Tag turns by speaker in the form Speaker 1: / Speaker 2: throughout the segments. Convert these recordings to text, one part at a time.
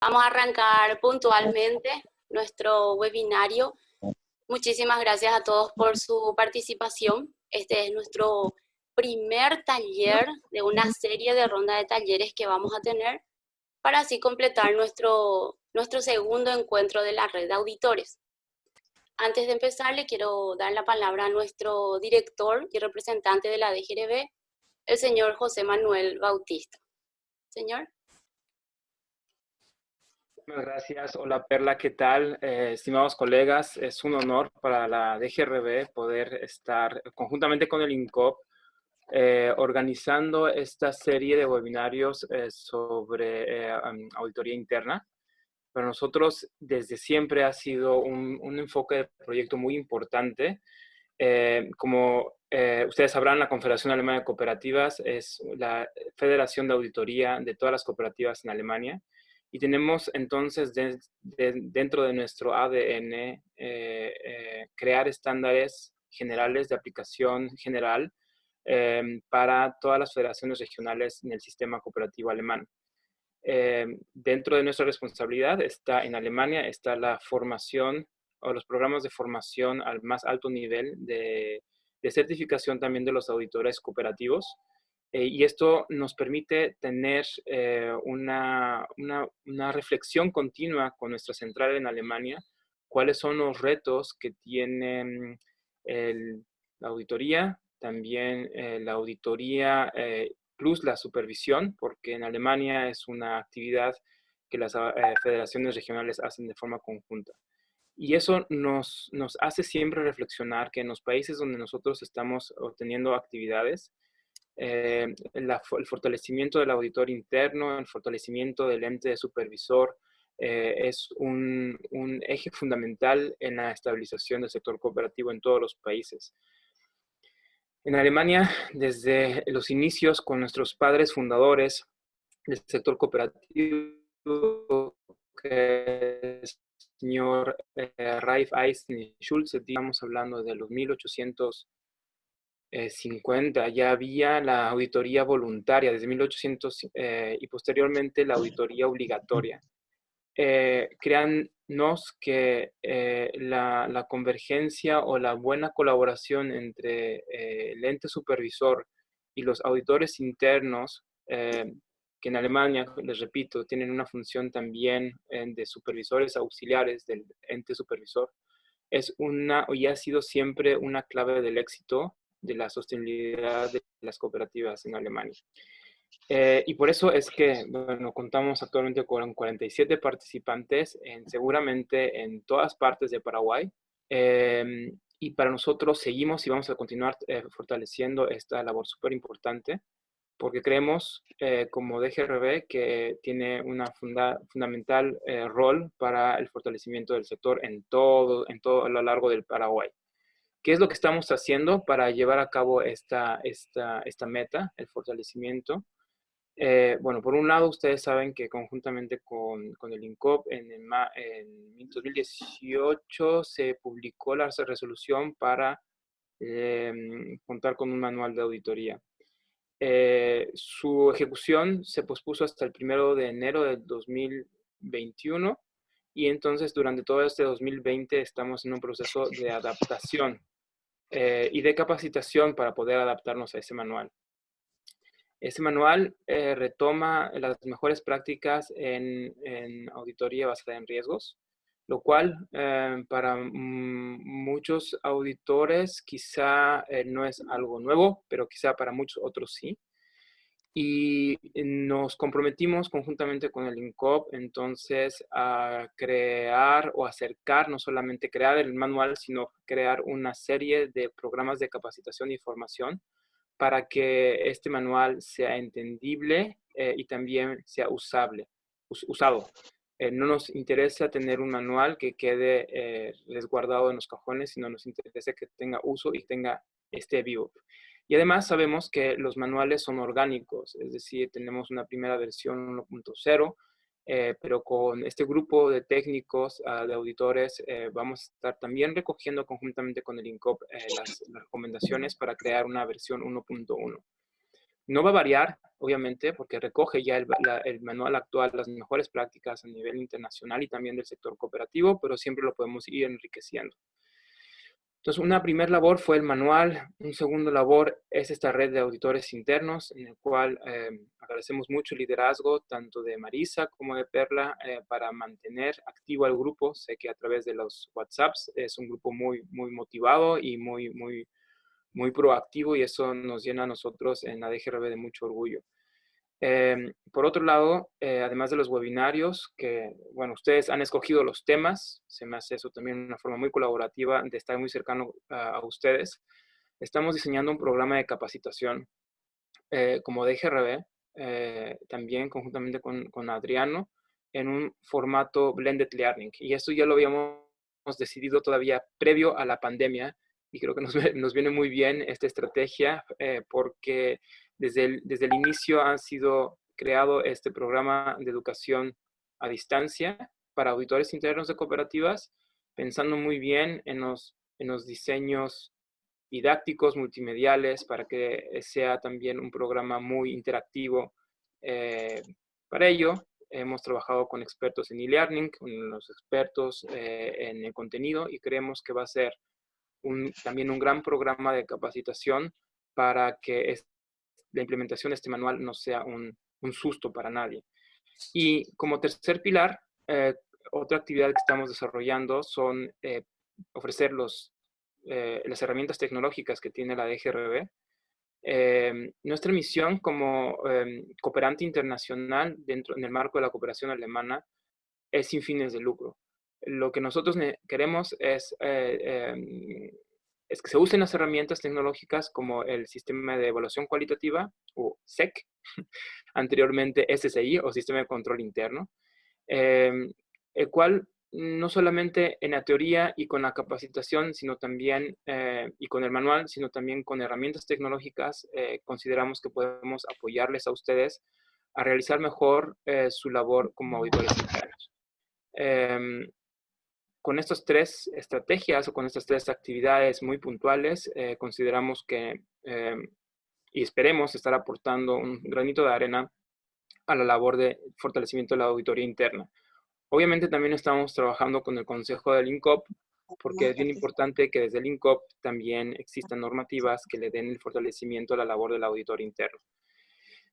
Speaker 1: Vamos a arrancar puntualmente nuestro webinario. Muchísimas gracias a todos por su participación. Este es nuestro primer taller de una serie de ronda de talleres que vamos a tener para así completar nuestro segundo encuentro de la red de auditores. Antes de empezar, le quiero dar la palabra a nuestro director y representante de la DGRB, el señor José Manuel Bautista. Señor.
Speaker 2: Muchas gracias. Hola Perla, ¿qué tal? Estimados colegas, es un honor para la DGRB poder estar conjuntamente con el INCOP organizando esta serie de webinarios sobre auditoría interna. Para nosotros desde siempre ha sido un enfoque de proyecto muy importante. Como ustedes sabrán, la Confederación Alemana de Cooperativas es la federación de auditoría de todas las cooperativas en Alemania. Y tenemos entonces dentro de nuestro ADN crear estándares generales de aplicación general para todas las federaciones regionales en el sistema cooperativo alemán. Dentro de nuestra responsabilidad está en Alemania, está la formación o los programas de formación al más alto nivel de certificación también de los auditores cooperativos. Y esto nos permite tener una reflexión continua con nuestra central en Alemania, cuáles son los retos que tienen la auditoría, también la auditoría plus la supervisión, porque en Alemania es una actividad que las federaciones regionales hacen de forma conjunta. Y eso nos hace siempre reflexionar que en los países donde nosotros estamos obteniendo actividades, el fortalecimiento del auditor interno, el fortalecimiento del ente de supervisor, es un eje fundamental en la estabilización del sector cooperativo en todos los países. En Alemania, desde los inicios con nuestros padres fundadores del sector cooperativo, que es el señor Raiffeisen y Schulze, estamos hablando de los 1850, ya había la auditoría voluntaria desde 1800 y posteriormente la auditoría obligatoria. Créannos que la convergencia o la buena colaboración entre el ente supervisor y los auditores internos, que en Alemania, les repito, tienen una función también de supervisores auxiliares del ente supervisor, y ha sido siempre una clave del éxito de la sostenibilidad de las cooperativas en Alemania. Y por eso es que, bueno, contamos actualmente con 47 participantes, seguramente en todas partes de Paraguay. Y para nosotros seguimos y vamos a continuar fortaleciendo esta labor súper importante, porque creemos, como DGRB, que tiene una fundamental rol para el fortalecimiento del sector en todo a lo largo del Paraguay. ¿Qué es lo que estamos haciendo para llevar a cabo esta meta, el fortalecimiento? Bueno, por un lado, ustedes saben que conjuntamente con el INCOP en 2018 se publicó la resolución para contar con un manual de auditoría. Su ejecución se pospuso hasta el 1 de enero del 2021 y entonces durante todo este 2020 estamos en un proceso de adaptación y de capacitación para poder adaptarnos a ese manual. Ese manual retoma las mejores prácticas en auditoría basada en riesgos, lo cual para muchos auditores quizá no es algo nuevo, pero quizá para muchos otros sí. Y nos comprometimos conjuntamente con el INCOP entonces a crear o acercar, no solamente crear el manual, sino crear una serie de programas de capacitación y formación para que este manual sea entendible y también sea usado. No nos interesa tener un manual que quede resguardado en los cajones, sino nos interesa que tenga uso y esté vivo. Y además sabemos que los manuales son orgánicos, es decir, tenemos una primera versión 1.0, pero con este grupo de técnicos, de auditores, vamos a estar también recogiendo conjuntamente con el INCOP las recomendaciones para crear una versión 1.1. No va a variar, obviamente, porque recoge ya el manual actual, las mejores prácticas a nivel internacional y también del sector cooperativo, pero siempre lo podemos ir enriqueciendo. Entonces, una primera labor fue el manual, un segundo labor es esta red de auditores internos, en el cual agradecemos mucho el liderazgo tanto de Marisa como de Perla para mantener activo al grupo. Sé que a través de los WhatsApps es un grupo muy, muy motivado y muy proactivo, y eso nos llena a nosotros en la DGRB de mucho orgullo. Por otro lado, además de los webinarios, que, bueno, ustedes han escogido los temas, se me hace eso también una forma muy colaborativa de estar muy cercano a ustedes. Estamos diseñando un programa de capacitación como DGRB, también conjuntamente con Adriano, en un formato blended learning. Y esto ya lo habíamos decidido todavía previo a la pandemia, y creo que nos viene muy bien esta estrategia porque desde el inicio ha sido creado este programa de educación a distancia para auditores internos de cooperativas, pensando muy bien en los diseños didácticos, multimediales, para que sea también un programa muy interactivo. Para ello, hemos trabajado con expertos en e-learning, con los expertos en el contenido, y creemos que va a ser también un gran programa de capacitación para que la implementación de este manual no sea un susto para nadie. Y como tercer pilar, otra actividad que estamos desarrollando son ofrecer las herramientas tecnológicas que tiene la DGRB. Nuestra misión como cooperante internacional en el marco de la cooperación alemana es sin fines de lucro. Lo que nosotros queremos es que se usen las herramientas tecnológicas como el sistema de evaluación cualitativa, o SEC, anteriormente SSI, o sistema de control interno, el cual no solamente en la teoría y con la capacitación, sino también, y con el manual, sino también con herramientas tecnológicas, consideramos que podemos apoyarles a ustedes a realizar mejor su labor como auditores internos. Con estas tres estrategias o con estas tres actividades muy puntuales, consideramos que y esperemos estar aportando un granito de arena a la labor de fortalecimiento de la auditoría interna. Obviamente también estamos trabajando con el Consejo del INCOP, porque es bien importante que desde el INCOP también existan normativas que le den el fortalecimiento a la labor del auditor interno.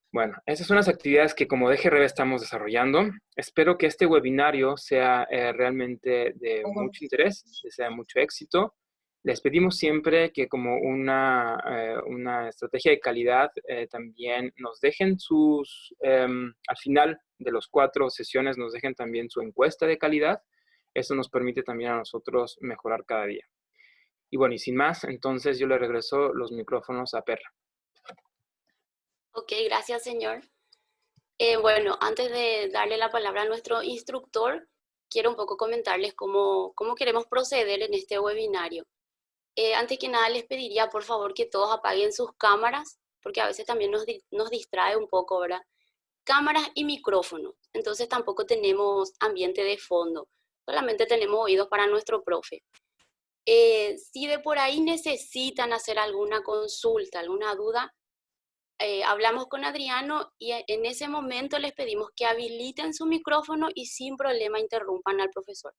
Speaker 2: Bueno, esas son las actividades que como DGRB estamos desarrollando. Espero que este webinario sea realmente de mucho interés, que sea de mucho éxito. Les pedimos siempre que como una estrategia de calidad también nos dejen al final de las 4 sesiones, nos dejen también su encuesta de calidad. Eso nos permite también a nosotros mejorar cada día. Y bueno, y sin más, entonces yo le regreso los micrófonos a Perla.
Speaker 1: Ok, gracias, señor. Bueno, antes de darle la palabra a nuestro instructor, quiero un poco comentarles cómo queremos proceder en este webinario. Antes que nada, les pediría, por favor, que todos apaguen sus cámaras, porque a veces también nos distrae un poco, ¿verdad? Cámaras y micrófonos. Entonces tampoco tenemos ambiente de fondo, solamente tenemos oídos para nuestro profe. Si de por ahí necesitan hacer alguna consulta, alguna duda, hablamos con Adriano y en ese momento les pedimos que habiliten su micrófono y sin problema interrumpan al profesor.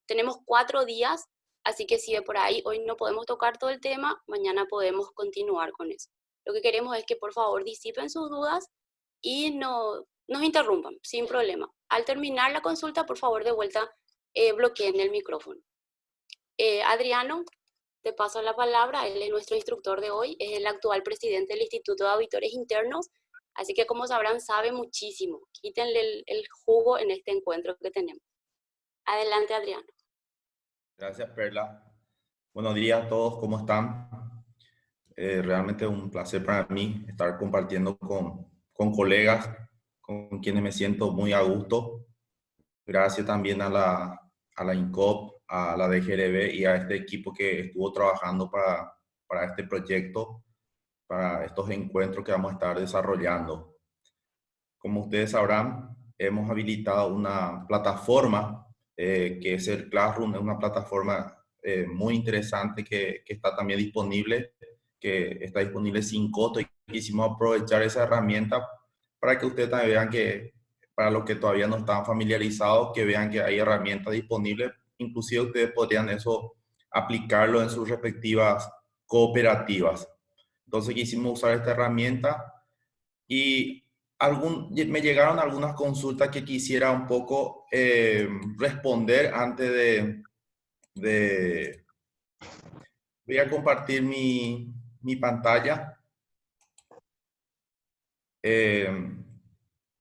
Speaker 1: Tenemos 4 días, así que si de por ahí hoy no podemos tocar todo el tema, mañana podemos continuar con eso. Lo que queremos es que por favor disipen sus dudas y no nos interrumpan, sin problema. Al terminar la consulta, por favor de vuelta bloqueen el micrófono. Adriano, te paso la palabra, él es nuestro instructor de hoy, es el actual presidente del Instituto de Auditores Internos, así que como sabrán, sabe muchísimo. Quítenle el jugo en este encuentro que tenemos. Adelante, Adriano.
Speaker 3: Gracias, Perla. Buenos días a todos, ¿cómo están? Realmente es un placer para mí estar compartiendo con colegas con quienes me siento muy a gusto. Gracias también a la INCOP, a la DGRB y a este equipo que estuvo trabajando para este proyecto, para estos encuentros que vamos a estar desarrollando. Como ustedes sabrán, hemos habilitado una plataforma que es el Classroom, es una plataforma muy interesante que está también disponible, que está disponible sin costo y quisimos aprovechar esa herramienta para que ustedes también vean que, para los que todavía no están familiarizados, que vean que hay herramientas disponibles. Inclusive ustedes podrían eso aplicarlo en sus respectivas cooperativas. Entonces quisimos usar esta herramienta y me llegaron algunas consultas que quisiera un poco responder antes de... Voy a compartir mi pantalla.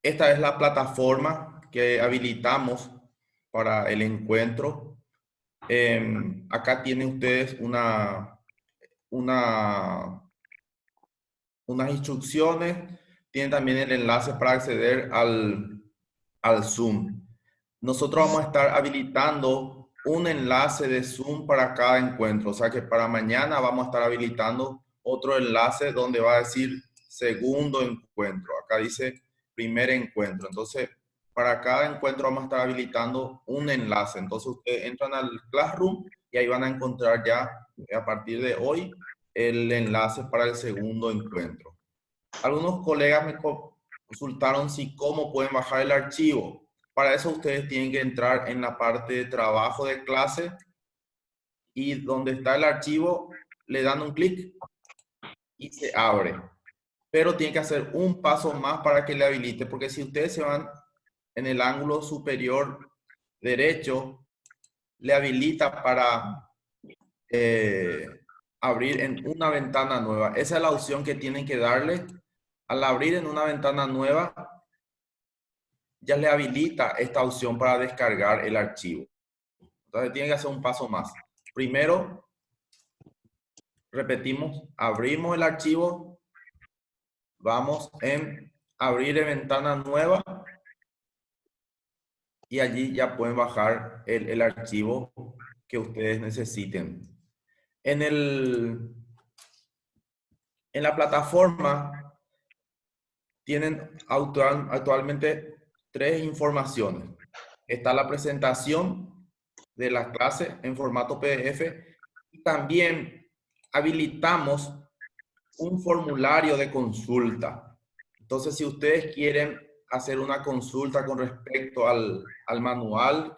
Speaker 3: Esta es la plataforma que habilitamos para el encuentro. Acá tienen ustedes unas instrucciones. Tienen también el enlace para acceder al Zoom. Nosotros vamos a estar habilitando un enlace de Zoom para cada encuentro. O sea que para mañana vamos a estar habilitando otro enlace donde va a decir segundo encuentro. Acá dice primer encuentro. Entonces, para cada encuentro vamos a estar habilitando un enlace. Entonces, ustedes entran al Classroom y ahí van a encontrar ya a partir de hoy el enlace para el segundo encuentro. Algunos colegas me consultaron si cómo pueden bajar el archivo. Para eso ustedes tienen que entrar en la parte de trabajo de clase y donde está el archivo le dan un clic y se abre. Pero tienen que hacer un paso más para que le habilite, porque si ustedes se van en el ángulo superior derecho, le habilita para abrir en una ventana nueva. Esa es la opción que tienen que darle. Al abrir en una ventana nueva, ya le habilita esta opción para descargar el archivo. Entonces tienen que hacer un paso más. Primero, repetimos, abrimos el archivo, vamos en abrir en ventana nueva y allí ya pueden bajar el archivo que ustedes necesiten. En la plataforma tienen actualmente 3 informaciones. Está la presentación de la clase en formato PDF y también habilitamos un formulario de consulta. Entonces, si ustedes quieren hacer una consulta con respecto al manual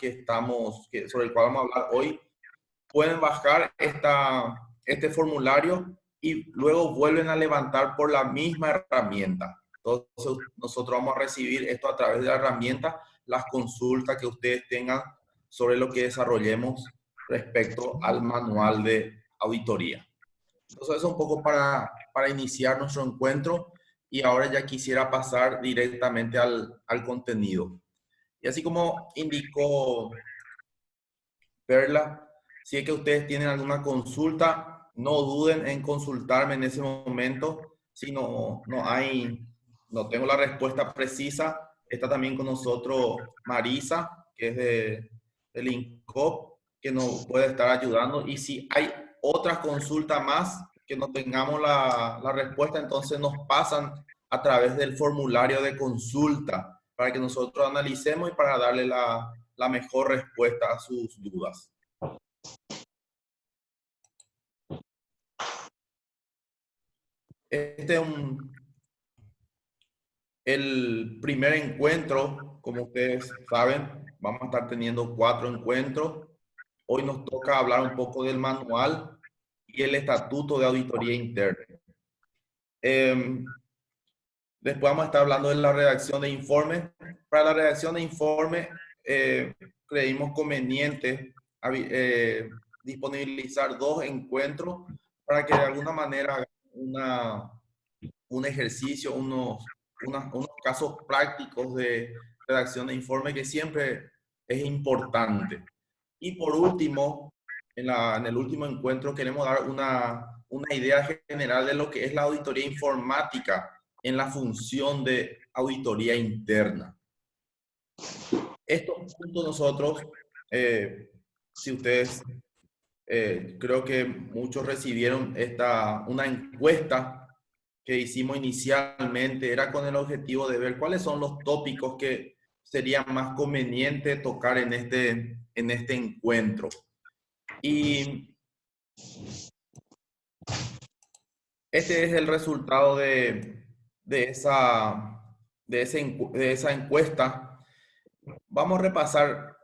Speaker 3: sobre el cual vamos a hablar hoy, pueden bajar este formulario y luego vuelven a levantar por la misma herramienta. Entonces, nosotros vamos a recibir esto a través de la herramienta, las consultas que ustedes tengan sobre lo que desarrollemos respecto al manual de auditoría. Entonces, eso es un poco para iniciar nuestro encuentro y ahora ya quisiera pasar directamente al contenido. Y así como indicó Perla, si es que ustedes tienen alguna consulta, no duden en consultarme en ese momento. Si no tengo la respuesta precisa, está también con nosotros Marisa, que es del INCOP, que nos puede estar ayudando. Y si hay otras consultas más que no tengamos la respuesta, entonces nos pasan a través del formulario de consulta para que nosotros analicemos y para darle la mejor respuesta a sus dudas. Este es el primer encuentro, como ustedes saben, vamos a estar teniendo 4 encuentros. Hoy nos toca hablar un poco del manual y el estatuto de auditoría interna. Después vamos a estar hablando de la redacción de informes. Para la redacción de informes, creímos conveniente disponibilizar 2 encuentros para que de alguna manera hagan un ejercicio, unos casos prácticos de redacción de informe que siempre es importante. Y por último, en el último encuentro queremos dar una idea general de lo que es la auditoría informática en la función de auditoría interna. Estos puntos nosotros, si ustedes, creo que muchos recibieron una encuesta que hicimos inicialmente, era con el objetivo de ver cuáles son los tópicos que serían más convenientes tocar en este encuentro. Y Este es el resultado de esa encuesta. Vamos a repasar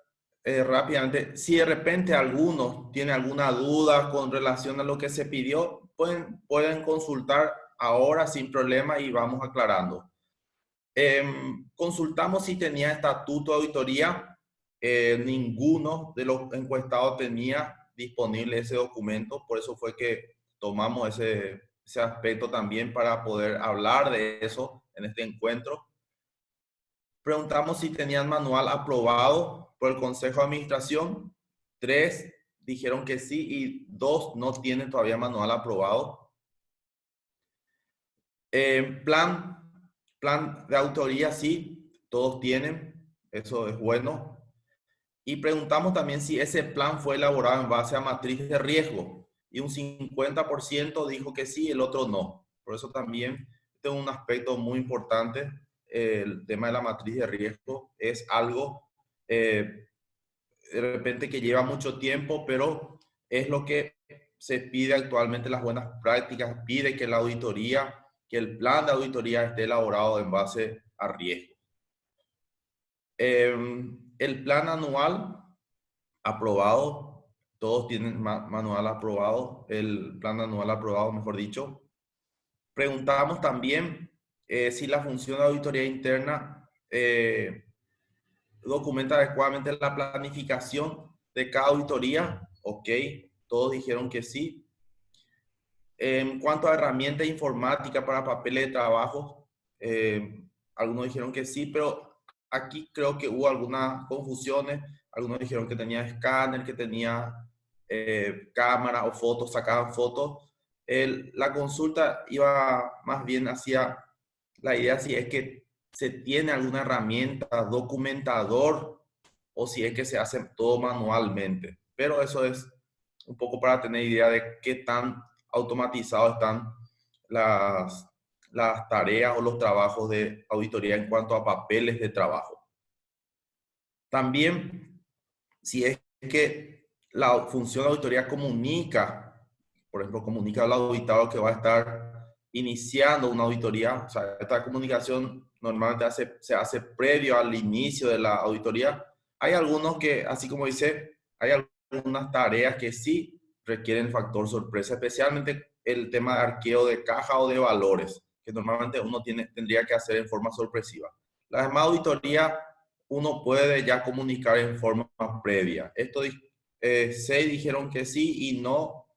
Speaker 3: rápidamente. Si de repente alguno tiene alguna duda con relación a lo que se pidió, pueden consultar ahora sin problema y vamos aclarando. Consultamos si tenía estatuto de auditoría. Ninguno de los encuestados tenía disponible ese documento, por eso fue que tomamos ese aspecto también para poder hablar de eso en este encuentro. Preguntamos si tenían manual aprobado por el Consejo de Administración. 3 dijeron que sí y 2 no tienen todavía manual aprobado. Plan de autoría, sí, todos tienen, eso es bueno. Y preguntamos también si ese plan fue elaborado en base a matriz de riesgo. Y un 50% dijo que sí, el otro no. Por eso también este es un aspecto muy importante. El tema de la matriz de riesgo es algo de repente que lleva mucho tiempo, pero es lo que se pide actualmente, las buenas prácticas, pide que la auditoría, que el plan de auditoría esté elaborado en base a riesgo. El plan anual aprobado, todos tienen manual aprobado, el plan anual aprobado, mejor dicho. Preguntamos también si la función de auditoría interna documenta adecuadamente la planificación de cada auditoría. Ok, todos dijeron que sí. En cuanto a herramientas informáticas para papeles de trabajo, algunos dijeron que sí, pero aquí creo que hubo algunas confusiones. Algunos dijeron que tenía escáner, que tenía cámara o fotos, sacaban fotos. La consulta iba más bien hacia la idea si es que se tiene alguna herramienta, documentador, o si es que se hace todo manualmente. Pero eso es un poco para tener idea de qué tan automatizados están las tareas o los trabajos de auditoría en cuanto a papeles de trabajo. También, si es que la función de auditoría comunica, por ejemplo, comunica al auditado que va a estar iniciando una auditoría, o sea, esta comunicación normalmente se hace previo al inicio de la auditoría. Hay algunos que, así como dice, hay algunas tareas que sí requieren factor sorpresa, especialmente el tema de arqueo de caja o de valores, que normalmente uno tendría que hacer en forma sorpresiva. La demás auditoría uno puede ya comunicar en forma previa. Esto 6 dijeron que sí y no,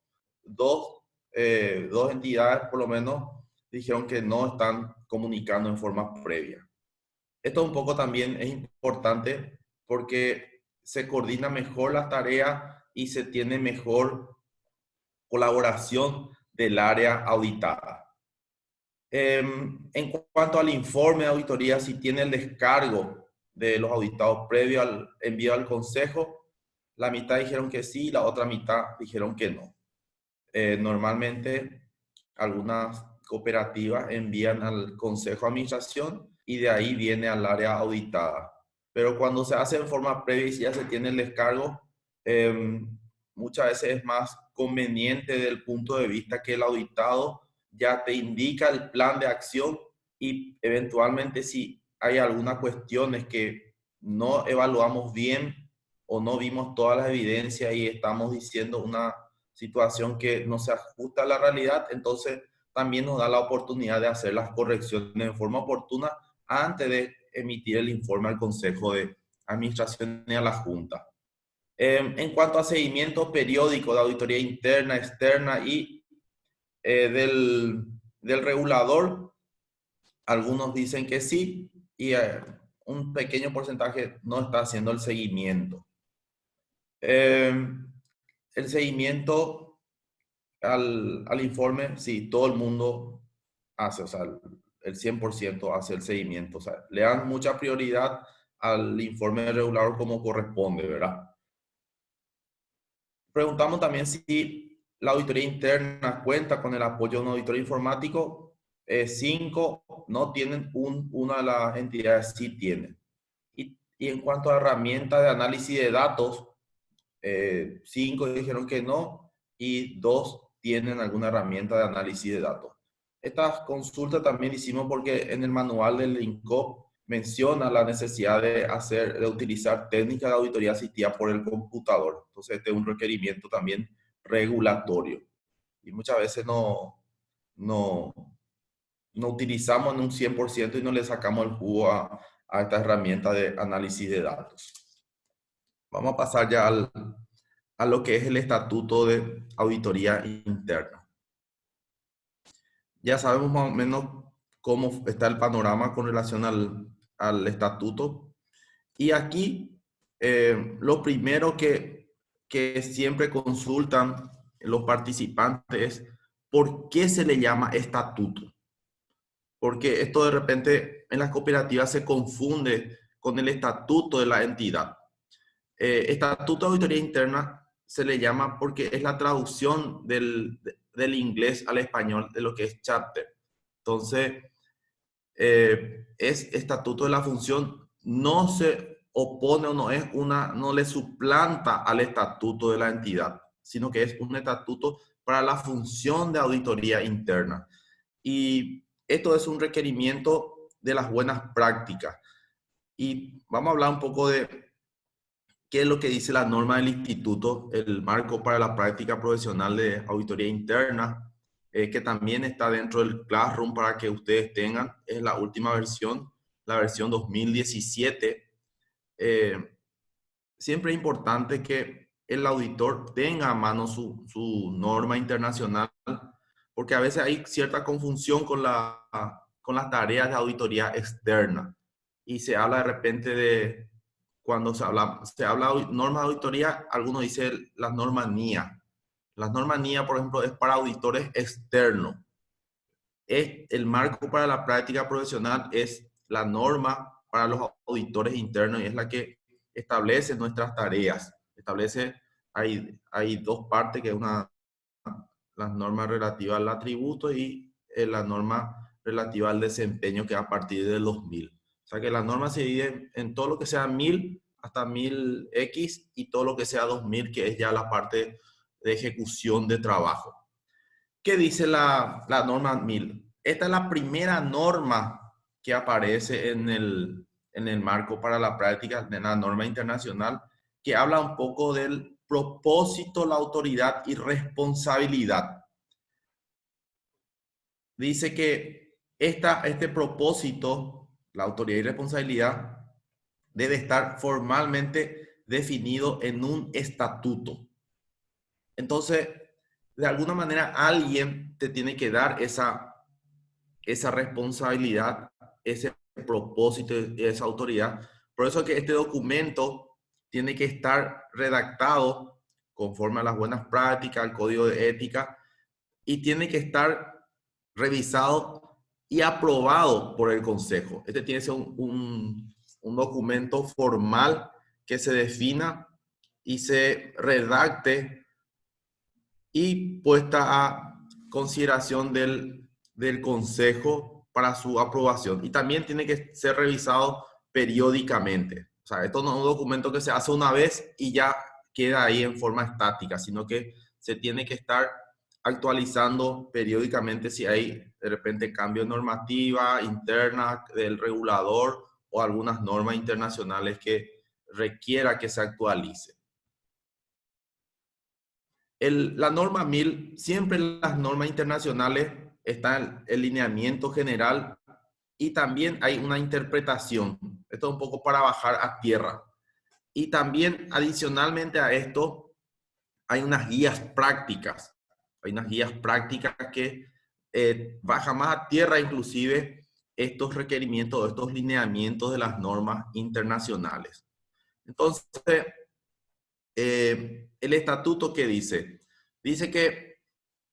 Speaker 3: dos entidades por lo menos dijeron que no están comunicando en forma previa. Esto un poco también es importante porque se coordina mejor las tareas y se tiene mejor colaboración del área auditada. En cuanto al informe de auditoría, si tiene el descargo de los auditados previo al envío al consejo, la mitad dijeron que sí, la otra mitad dijeron que no. Normalmente algunas cooperativas envían al consejo de administración y de ahí viene al área auditada. Pero cuando se hace en forma previa y ya se tiene el descargo, muchas veces es más conveniente desde el punto de vista que el auditado ya te indica el plan de acción y eventualmente si hay algunas cuestiones que no evaluamos bien o no vimos todas las evidencias y estamos diciendo una situación que no se ajusta a la realidad, entonces también nos da la oportunidad de hacer las correcciones de forma oportuna antes de emitir el informe al Consejo de Administración y a la Junta. En cuanto a seguimiento periódico de auditoría interna, externa y del regulador, algunos dicen que sí y un pequeño porcentaje no está haciendo el seguimiento. El seguimiento al informe, sí, todo el mundo hace, o sea, el 100% hace el seguimiento, o sea, le dan mucha prioridad al informe regulador como corresponde, ¿verdad? Preguntamos también si la auditoría interna cuenta con el apoyo de un auditor informático. 5 no tienen, una de las entidades sí tiene. Y en cuanto a herramientas de análisis de datos, 5 dijeron que no y 2 tienen alguna herramienta de análisis de datos. Estas consultas también hicimos porque en el manual del INCOP menciona la necesidad de utilizar técnicas de auditoría asistida por el computador. Entonces, este es un requerimiento también regulatorio. Y muchas veces no utilizamos en un 100% y no le sacamos el jugo a esta herramienta de análisis de datos. Vamos a pasar ya a lo que es el estatuto de auditoría interna. Ya sabemos más o menos cómo está el panorama con relación al estatuto. Y aquí lo primero que siempre consultan los participantes es ¿por qué se le llama estatuto? Porque esto de repente en las cooperativas se confunde con el estatuto de la entidad. Estatuto de auditoría interna se le llama porque es la traducción del inglés al español de lo que es charter. Entonces, es estatuto de la función, no se opone o no le suplanta al estatuto de la entidad, sino que es un estatuto para la función de auditoría interna. Y esto es un requerimiento de las buenas prácticas. Y vamos a hablar un poco de qué es lo que dice la norma del instituto, el marco para la práctica profesional de auditoría interna, que también está dentro del Classroom para que ustedes tengan. Es la última versión, la versión 2017. Siempre es importante que el auditor tenga a mano su norma internacional, porque a veces hay cierta confusión con las tareas de auditoría externa. Y se habla de repente de, cuando se habla de normas de auditoría, algunos dicen las normas NIA. Las normas NIA, por ejemplo, es para auditores externos. El marco para la práctica profesional es la norma para los auditores internos y es la que establece nuestras tareas. Hay dos partes, que es las normas relativas al atributo y la norma relativa al desempeño, que es a partir del 2000. O sea que las normas se dividen en todo lo que sea 1000 hasta 1000X y todo lo que sea 2000, que es ya la parte de ejecución de trabajo. ¿Qué dice la norma 1000? Esta es la primera norma que aparece en el marco para la práctica de la norma internacional, que habla un poco del propósito, la autoridad y responsabilidad. Dice que este propósito, la autoridad y responsabilidad, debe estar formalmente definido en un estatuto. Entonces, de alguna manera, alguien te tiene que dar esa responsabilidad, ese propósito y esa autoridad. Por eso que este documento tiene que estar redactado conforme a las buenas prácticas, al código de ética, y tiene que estar revisado y aprobado por el Consejo. Este tiene que ser un documento formal que se defina y se redacte y puesta a consideración del Consejo para su aprobación. Y también tiene que ser revisado periódicamente. O sea, esto no es un documento que se hace una vez y ya queda ahí en forma estática, sino que se tiene que estar actualizando periódicamente si hay de repente cambio de normativa interna del regulador o algunas normas internacionales que requiera que se actualice. La norma 1000, siempre en las normas internacionales está el lineamiento general y también hay una interpretación. Esto es un poco para bajar a tierra. Y también adicionalmente a esto hay unas guías prácticas. Hay unas guías prácticas que bajan más a tierra inclusive estos requerimientos, estos lineamientos de las normas internacionales. Entonces, el estatuto, ¿qué dice? Dice que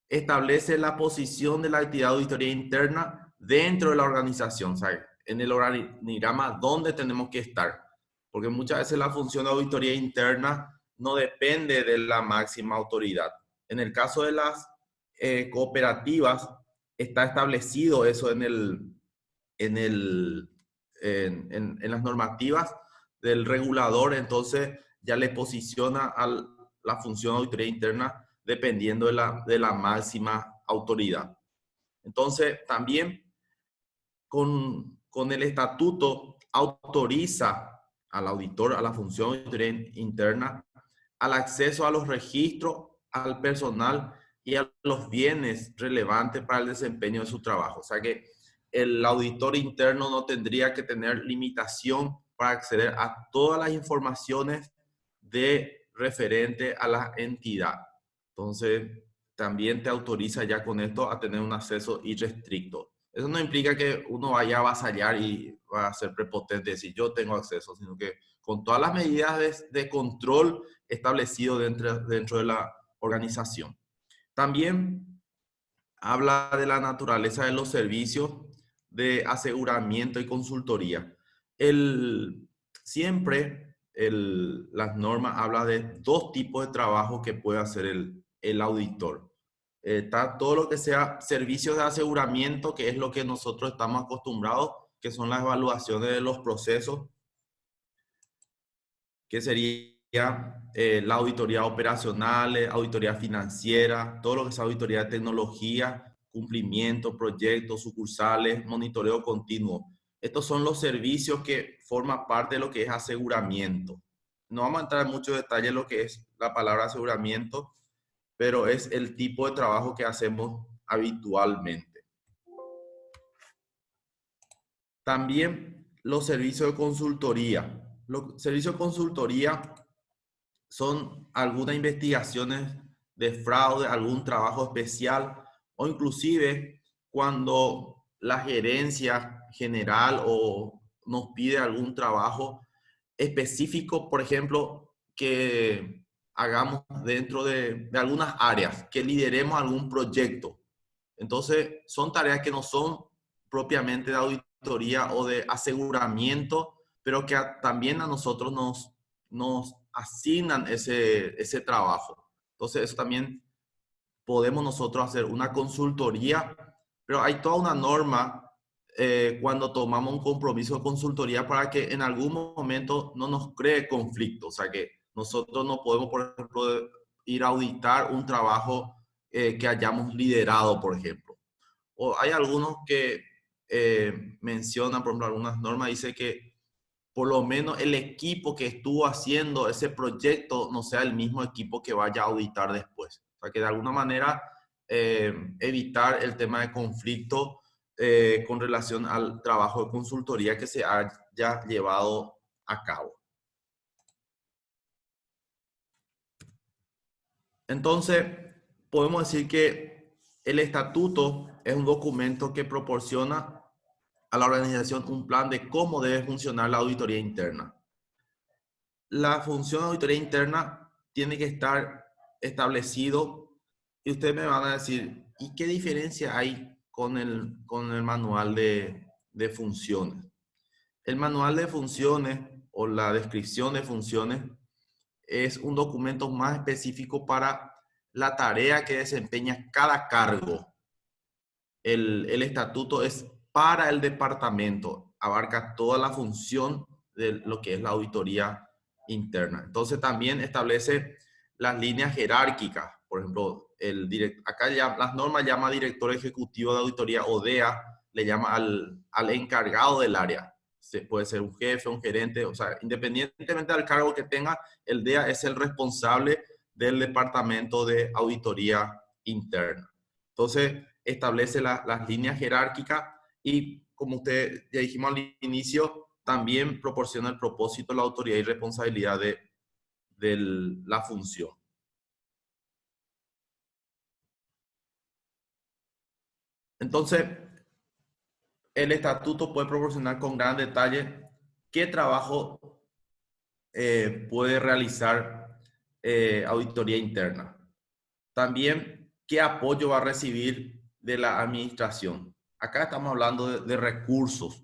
Speaker 3: establece la posición de la actividad de auditoría interna dentro de la organización, o sea, en el organigrama dónde tenemos que estar. Porque muchas veces la función de auditoría interna no depende de la máxima autoridad. En el caso de las cooperativas, está establecido eso en las normativas del regulador, entonces ya le posiciona a la función de auditoría interna dependiendo de la máxima autoridad. Entonces, también con el estatuto autoriza al auditor, a la función de auditoría interna, al acceso a los registros, al personal y a los bienes relevantes para el desempeño de su trabajo. O sea que el auditor interno no tendría que tener limitación para acceder a todas las informaciones de referente a la entidad. Entonces, también te autoriza ya con esto a tener un acceso irrestricto. Eso no implica que uno vaya a avasallar y va a ser prepotente si yo tengo acceso, sino que con todas las medidas de control establecido dentro de la organización. También habla de la naturaleza de los servicios de aseguramiento y consultoría. Siempre las normas hablan de dos tipos de trabajo que puede hacer el auditor. Está todo lo que sea servicios de aseguramiento, que es lo que nosotros estamos acostumbrados, que son las evaluaciones de los procesos, que sería la auditoría operacional, auditoría financiera, todo lo que es auditoría de tecnología, cumplimiento, proyectos, sucursales, monitoreo continuo. Estos son los servicios que forman parte de lo que es aseguramiento. No vamos a entrar en mucho detalle en lo que es la palabra aseguramiento, pero es el tipo de trabajo que hacemos habitualmente. También los servicios de consultoría. Los servicios de consultoría son algunas investigaciones de fraude, algún trabajo especial o inclusive cuando la gerencia general o nos pide algún trabajo específico, por ejemplo, que hagamos dentro de algunas áreas, que lideremos algún proyecto. Entonces, son tareas que no son propiamente de auditoría o de aseguramiento, pero que también a nosotros nos asignan ese trabajo. Entonces, eso también podemos nosotros hacer una consultoría, pero hay toda una norma cuando tomamos un compromiso de consultoría para que en algún momento no nos cree conflicto. O sea, que nosotros no podemos, por ejemplo, ir a auditar un trabajo que hayamos liderado, por ejemplo. O hay algunos que mencionan, por ejemplo, algunas normas, dice que por lo menos el equipo que estuvo haciendo ese proyecto no sea el mismo equipo que vaya a auditar después. O sea, que de alguna manera evitar el tema de conflicto con relación al trabajo de consultoría que se haya llevado a cabo. Entonces, podemos decir que el estatuto es un documento que proporciona a la organización un plan de cómo debe funcionar la auditoría interna. La función de auditoría interna tiene que estar establecido y ustedes me van a decir, ¿y qué diferencia hay con el manual de funciones? El manual de funciones o la descripción de funciones es un documento más específico para la tarea que desempeña cada cargo. El estatuto es para el departamento, abarca toda la función de lo que es la auditoría interna. Entonces también establece las líneas jerárquicas. Por ejemplo, acá ya, las normas llama director ejecutivo de auditoría o DEA, le llama al encargado del área. Puede ser un jefe, un gerente, o sea, independientemente del cargo que tenga, el DEA es el responsable del departamento de auditoría interna. Entonces, establece las líneas jerárquicas y, como usted ya dijimos al inicio, también proporciona el propósito, la autoridad y responsabilidad de la función. Entonces, el estatuto puede proporcionar con gran detalle qué trabajo puede realizar auditoría interna. También, qué apoyo va a recibir de la administración. Acá estamos hablando de recursos.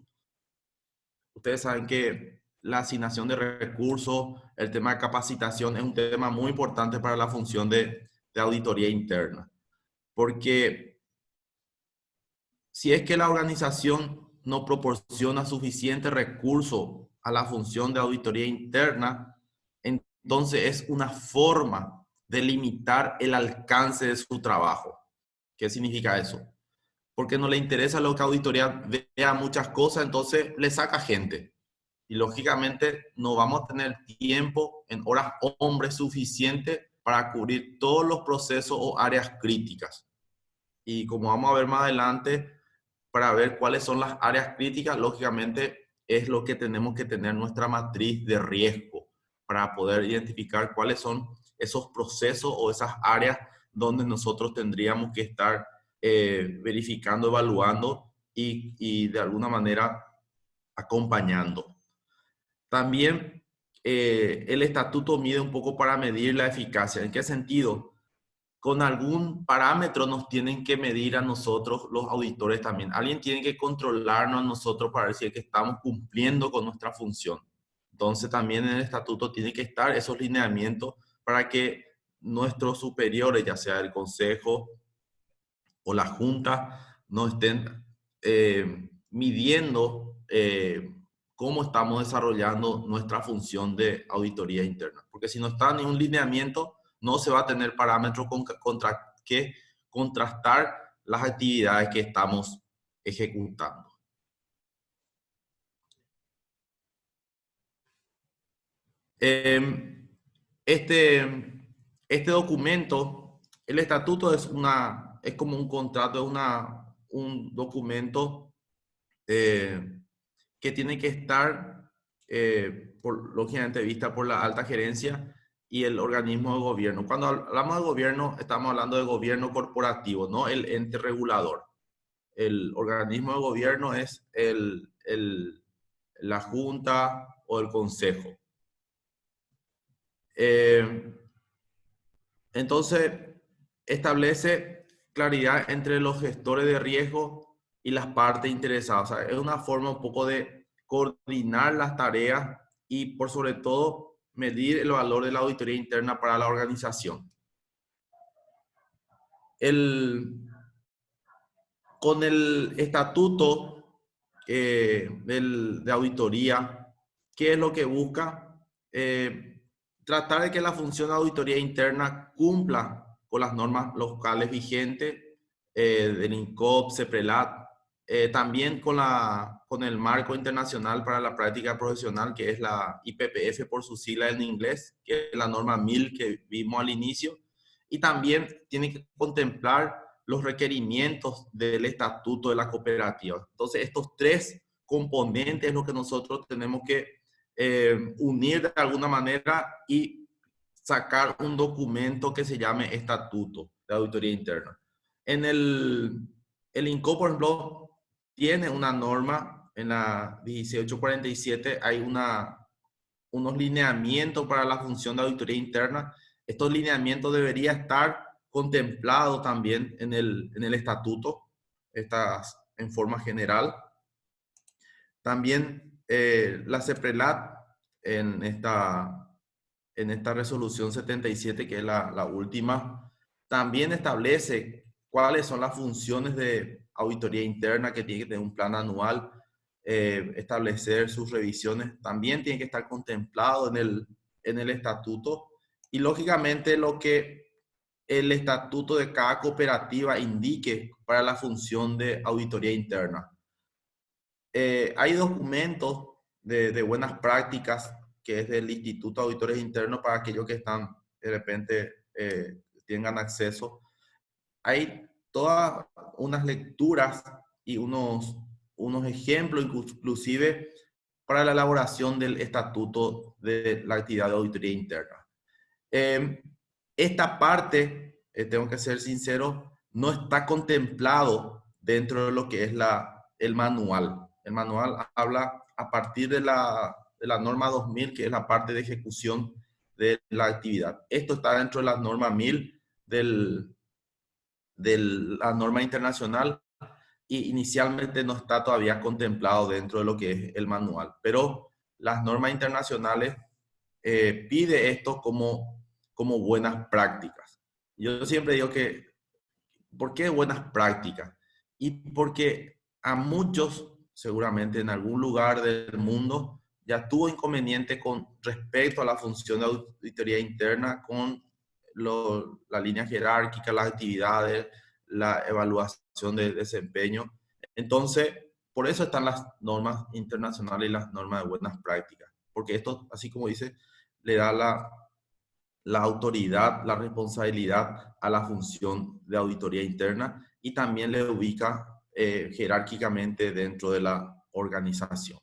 Speaker 3: Ustedes saben que la asignación de recursos, el tema de capacitación es un tema muy importante para la función de auditoría interna. Porque si es que la organización no proporciona suficiente recurso a la función de auditoría interna, entonces es una forma de limitar el alcance de su trabajo. ¿Qué significa eso? porque no le interesa lo que auditoría vea muchas cosas, entonces le saca gente. Y lógicamente no vamos a tener tiempo en horas hombre suficiente para cubrir todos los procesos o áreas críticas. Y como vamos a ver más adelante, para ver cuáles son las áreas críticas, lógicamente es lo que tenemos que tener nuestra matriz de riesgo para poder identificar cuáles son esos procesos o esas áreas donde nosotros tendríamos que estar verificando, evaluando y de alguna manera acompañando. También el estatuto mide un poco para medir la eficacia. ¿En qué sentido? Con algún parámetro nos tienen que medir a nosotros los auditores también. Alguien tiene que controlarnos a nosotros para ver si es que estamos cumpliendo con nuestra función. Entonces también en el estatuto tiene que estar esos lineamientos para que nuestros superiores, ya sea el consejo o la junta, nos estén midiendo cómo estamos desarrollando nuestra función de auditoría interna. Porque si no está ni un lineamiento, no se va a tener parámetros contra que contrastar las actividades que estamos ejecutando. Este documento, el estatuto es como un contrato, un documento que tiene que estar, lógicamente, vista por la alta gerencia y el organismo de gobierno. Cuando hablamos de gobierno, estamos hablando de gobierno corporativo, no el ente regulador. El organismo de gobierno es la junta o el consejo. Entonces, establece claridad entre los gestores de riesgo y las partes interesadas. O sea, es una forma un poco de coordinar las tareas y, por sobre todo, medir el valor de la auditoría interna para la organización. Con el estatuto de auditoría, ¿qué es lo que busca? Tratar de que la función de auditoría interna cumpla con las normas locales vigentes del INCOP, CEPRELAT, también con el marco internacional para la práctica profesional, que es la IPPF por su sigla en inglés, que es la norma 1000 que vimos al inicio, y también tiene que contemplar los requerimientos del estatuto de la cooperativa. Entonces, estos tres componentes es lo que nosotros tenemos que unir de alguna manera y sacar un documento que se llame Estatuto de Auditoría Interna. En el INCOP, por ejemplo, tiene una norma, en la 1847 hay unos lineamientos para la función de auditoría interna. Estos lineamientos deberían estar contemplados también en el estatuto, estas en forma general. También la CEPRELAT en esta resolución 77, que es la última, también establece cuáles son las funciones de auditoría interna, que tiene que tener un plan anual, establecer sus revisiones, también tiene que estar contemplado en el estatuto, y lógicamente lo que el estatuto de cada cooperativa indique para la función de auditoría interna. Hay documentos de buenas prácticas que es del Instituto de Auditores Internos para aquellos que están de repente tengan acceso. Hay todas unas lecturas y unos ejemplos inclusive para la elaboración del estatuto de la actividad de auditoría interna. Esta parte, tengo que ser sincero, no está contemplado dentro de lo que es el manual. El manual habla a partir de la norma 2000, que es la parte de ejecución de la actividad. Esto está dentro de la norma 1000 de la norma internacional y inicialmente no está todavía contemplado dentro de lo que es el manual. Pero las normas internacionales pide esto como buenas prácticas. Yo siempre digo que, ¿por qué buenas prácticas? Y porque a muchos, seguramente en algún lugar del mundo, ya tuvo inconveniente con respecto a la función de auditoría interna, con la línea jerárquica, las actividades, la evaluación de desempeño. Entonces, por eso están las normas internacionales y las normas de buenas prácticas, porque esto, así como dice, le da la autoridad, la responsabilidad a la función de auditoría interna y también le ubica jerárquicamente dentro de la organización.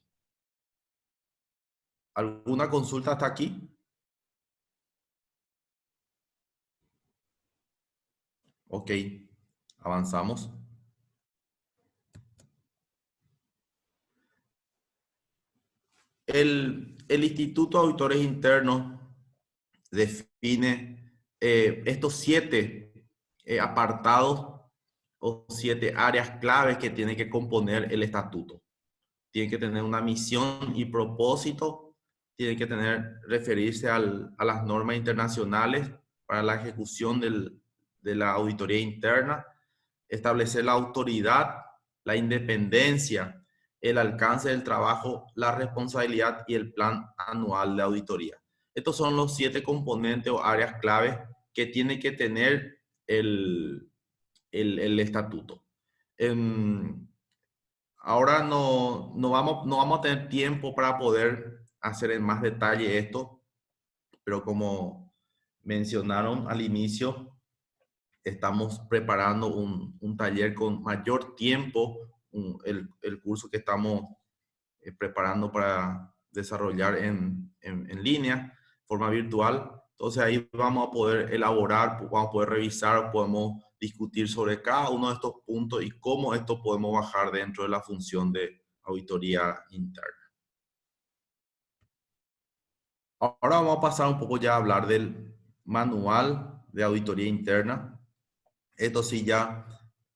Speaker 3: ¿Alguna consulta hasta aquí? Ok, avanzamos. El Instituto de Auditores Internos define estos 7 apartados o 7 áreas claves que tiene que componer el estatuto. Tiene que tener una misión y propósito, tiene que referirse a las normas internacionales para la ejecución de la auditoría interna, establecer la autoridad, la independencia, el alcance del trabajo, la responsabilidad y el plan anual de auditoría. Estos son los 7 componentes o áreas claves que tiene que tener el estatuto. Ahora no vamos a tener tiempo para poder hacer en más detalle esto, pero como mencionaron al inicio, estamos preparando un taller con mayor tiempo, el curso que estamos preparando para desarrollar en línea, forma virtual. Entonces ahí vamos a poder elaborar, vamos a poder revisar, podemos discutir sobre cada uno de estos puntos y cómo esto podemos bajar dentro de la función de auditoría interna. Ahora vamos a pasar un poco ya a hablar del manual de auditoría interna. Esto sí ya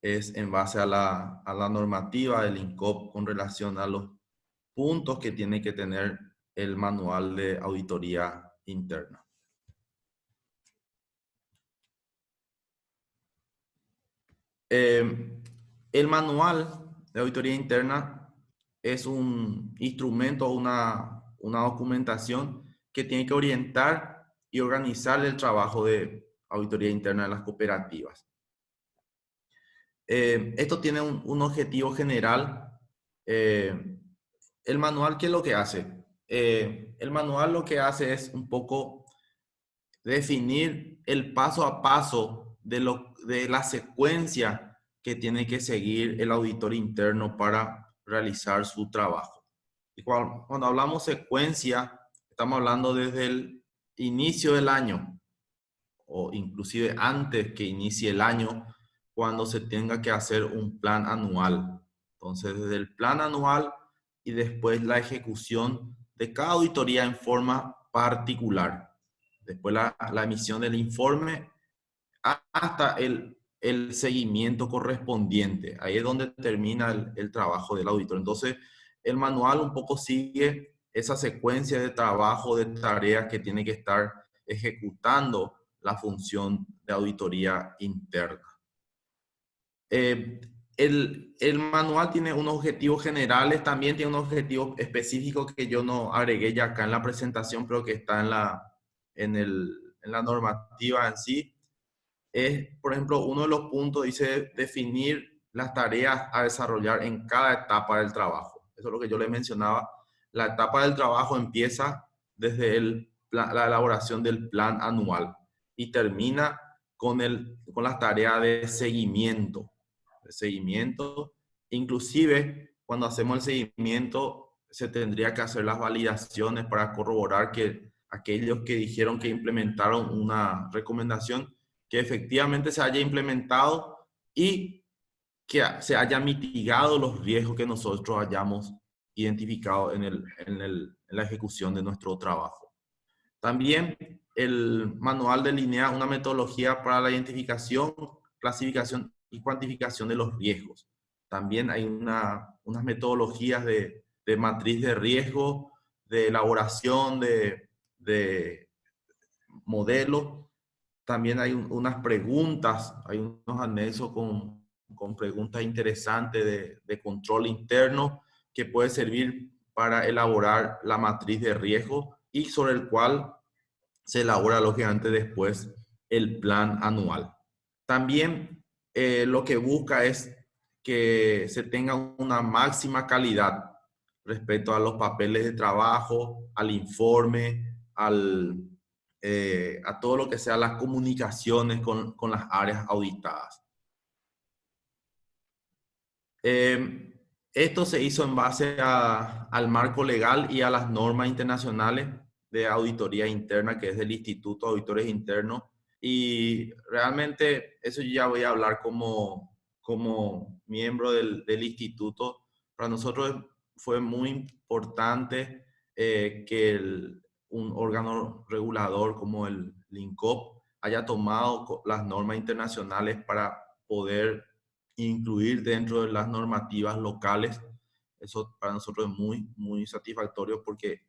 Speaker 3: es en base a la normativa del INCOP con relación a los puntos que tiene que tener el manual de auditoría interna. El manual de auditoría interna es un instrumento, una documentación que tiene que orientar y organizar el trabajo de auditoría interna de las cooperativas. Esto tiene un objetivo general. El manual, ¿qué es lo que hace? El manual lo que hace es un poco definir el paso a paso de la secuencia que tiene que seguir el auditor interno para realizar su trabajo. Y cuando hablamos secuencia, estamos hablando desde el inicio del año o inclusive antes que inicie el año, cuando se tenga que hacer un plan anual. Entonces, desde el plan anual y después la ejecución de cada auditoría en forma particular. Después la emisión del informe hasta el seguimiento correspondiente. Ahí es donde termina el trabajo del auditor. Entonces, el manual un poco sigue esa secuencia de trabajo, de tareas que tiene que estar ejecutando la función de auditoría interna. El manual tiene unos objetivos generales, también tiene unos objetivos específicos que yo no agregué ya acá en la presentación, pero que está en la normativa en sí. Por ejemplo, uno de los puntos dice definir las tareas a desarrollar en cada etapa del trabajo. Eso es lo que yo le mencionaba. La etapa del trabajo empieza desde la elaboración del plan anual y termina con las tareas de seguimiento. Inclusive, cuando hacemos el seguimiento, se tendría que hacer las validaciones para corroborar que aquellos que dijeron que implementaron una recomendación, que efectivamente se haya implementado y que se haya mitigado los riesgos que nosotros hayamos identificado en la ejecución de nuestro trabajo. También el manual delinea una metodología para la identificación, clasificación y cuantificación de los riesgos. También hay unas metodologías de matriz de riesgo, de elaboración de modelos. También hay unas preguntas, hay unos anexos con preguntas interesantes de control interno que puede servir para elaborar la matriz de riesgo y sobre el cual se elabora lógicamente después el plan anual. También lo que busca es que se tenga una máxima calidad respecto a los papeles de trabajo, al informe, a todo lo que sea las comunicaciones con las áreas auditadas. Esto se hizo en base al marco legal y a las normas internacionales de auditoría interna, que es del Instituto de Auditores Internos. Y realmente eso yo ya voy a hablar como miembro del instituto. Para nosotros fue muy importante que un órgano regulador como el INCOP haya tomado las normas internacionales para poder incluir dentro de las normativas locales. Eso para nosotros es muy, muy satisfactorio porque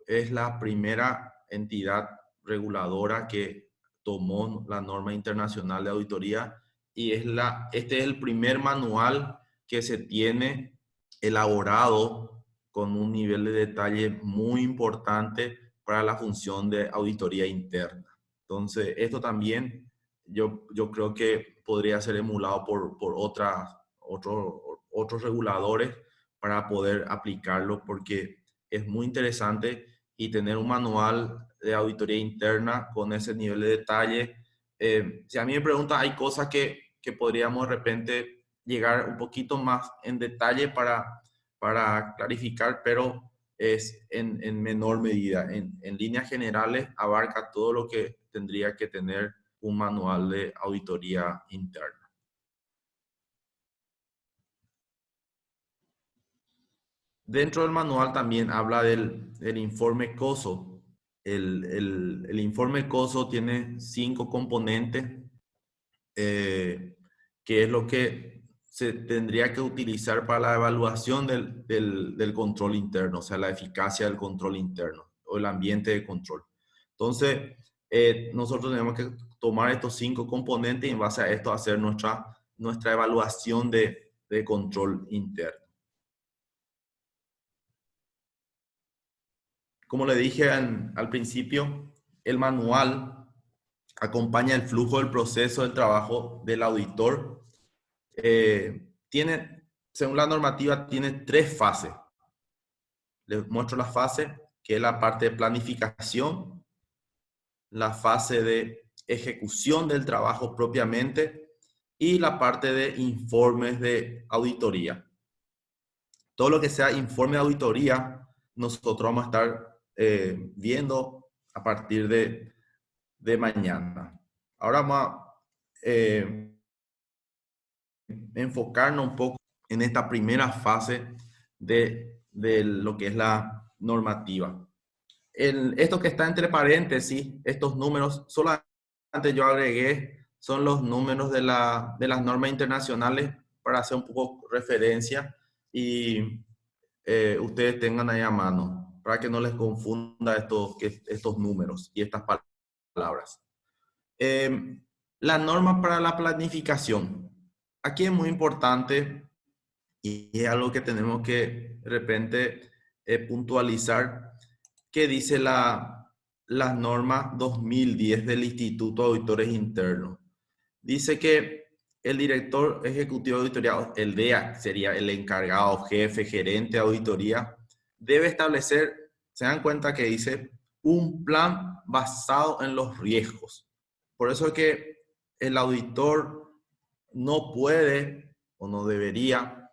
Speaker 3: es la primera entidad reguladora que tomó la norma internacional de auditoría y este es el primer manual que se tiene elaborado con un nivel de detalle muy importante para la función de auditoría interna. Entonces, esto también yo creo que podría ser emulado por otros reguladores para poder aplicarlo porque es muy interesante y tener un manual de auditoría interna con ese nivel de detalle. Si a mí me preguntan, hay cosas que podríamos de repente llegar un poquito más en detalle para clarificar, pero es en menor medida. En líneas generales abarca todo lo que tendría que tener un manual de auditoría interna. Dentro del manual también habla del informe COSO. El informe COSO tiene 5 componentes, que es lo que se tendría que utilizar para la evaluación del control interno, o sea, la eficacia del control interno o el ambiente de control. Entonces, nosotros tenemos que tomar estos 5 componentes y en base a esto hacer nuestra evaluación de control interno. Como le dije al principio, el manual acompaña el flujo del proceso del trabajo del auditor. Según la normativa, tiene 3 fases. Les muestro la fase, que es la parte de planificación, la fase de ejecución del trabajo propiamente y la parte de informes de auditoría. Todo lo que sea informe de auditoría, nosotros vamos a estar viendo a partir de mañana. Ahora vamos a enfocarnos un poco en esta primera fase de lo que es la normativa. Esto que está entre paréntesis, estos números, solamente yo agregué, son los números de las normas internacionales para hacer un poco referencia y ustedes tengan ahí a mano, para que no les confunda estos números y estas palabras. La norma para la planificación. Aquí es muy importante y es algo que tenemos que de repente puntualizar, que dice las normas 2010 del Instituto de Auditores Internos. Dice que el director ejecutivo de auditoría, el DEA, sería el encargado, jefe, gerente de auditoría, debe establecer, se dan cuenta que dice, un plan basado en los riesgos. Por eso es que el auditor no puede o no debería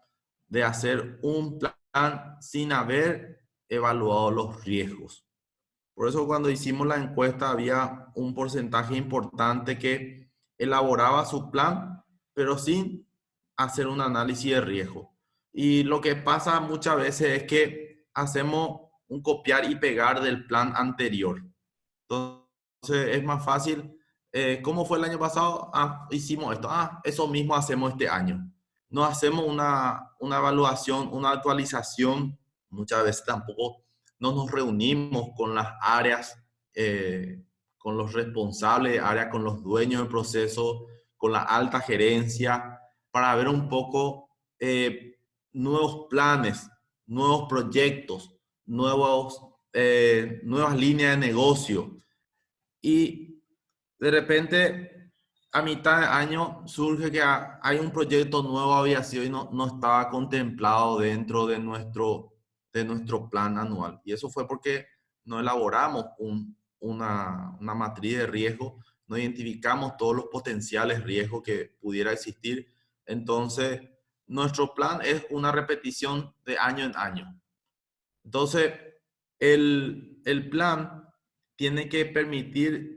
Speaker 3: de hacer un plan sin haber evaluado los riesgos. Por eso cuando hicimos la encuesta había un porcentaje importante que elaboraba su plan, pero sin hacer un análisis de riesgo. Y lo que pasa muchas veces es que hacemos un copiar y pegar del plan anterior. Entonces es más fácil. ¿Cómo fue el año pasado? Hicimos esto. Eso mismo hacemos este año. No hacemos una evaluación, una actualización. Muchas veces tampoco no nos reunimos con las áreas, con los responsables de área, con los dueños del proceso, con la alta gerencia, para ver un poco nuevos planes, nuevos proyectos, nuevas líneas de negocio. Y de repente a mitad de año surge que hay un proyecto nuevo de aviación y no estaba contemplado dentro de nuestro plan anual. Y eso fue porque no elaboramos una matriz de riesgo, no identificamos todos los potenciales riesgos que pudiera existir. Entonces, nuestro plan es una repetición de año en año. Entonces, el plan tiene que permitir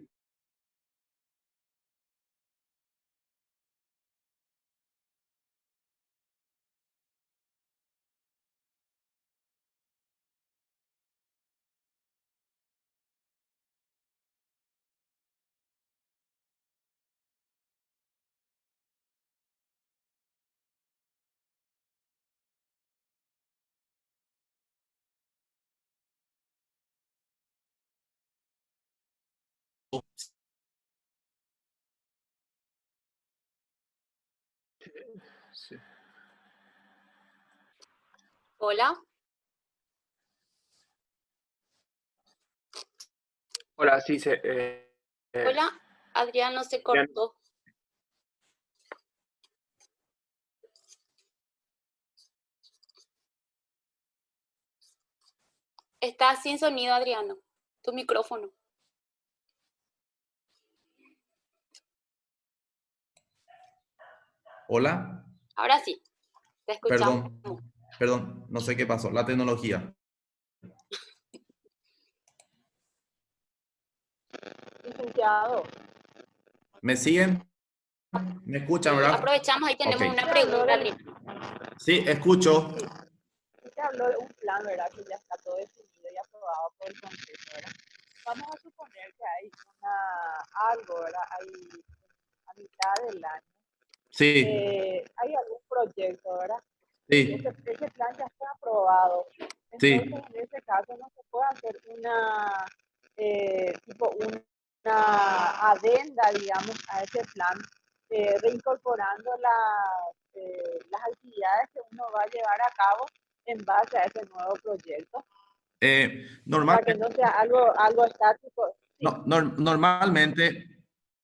Speaker 2: Sí.
Speaker 1: Hola.
Speaker 2: Hola, sí,
Speaker 1: Hola, Adriano se cortó. Está sin sonido, Adriano. Tu micrófono.
Speaker 3: Hola,
Speaker 1: Ahora sí, te escuchamos.
Speaker 3: perdón, no sé qué pasó, la tecnología.
Speaker 4: Licenciado.
Speaker 3: ¿Me siguen? ¿Me escuchan, verdad?
Speaker 1: Aprovechamos, ahí tenemos
Speaker 3: Ok.
Speaker 1: una pregunta, Adriano.
Speaker 3: Sí, escucho.
Speaker 4: Usted habló de un plan, ¿verdad? Que ya está todo definido y aprobado por el Consejo, ¿verdad? Vamos a suponer que hay algo, ¿verdad? Hay a mitad del año.
Speaker 3: Sí,
Speaker 4: Hay algún proyecto, ¿verdad?
Speaker 3: sí,
Speaker 4: Ese plan ya está aprobado.
Speaker 3: sí.
Speaker 4: Entonces, en ese caso, no se puede hacer una adenda, digamos, a ese plan, reincorporando las actividades que uno va a llevar a cabo en base a ese nuevo proyecto, para que no sea algo estático. Sí.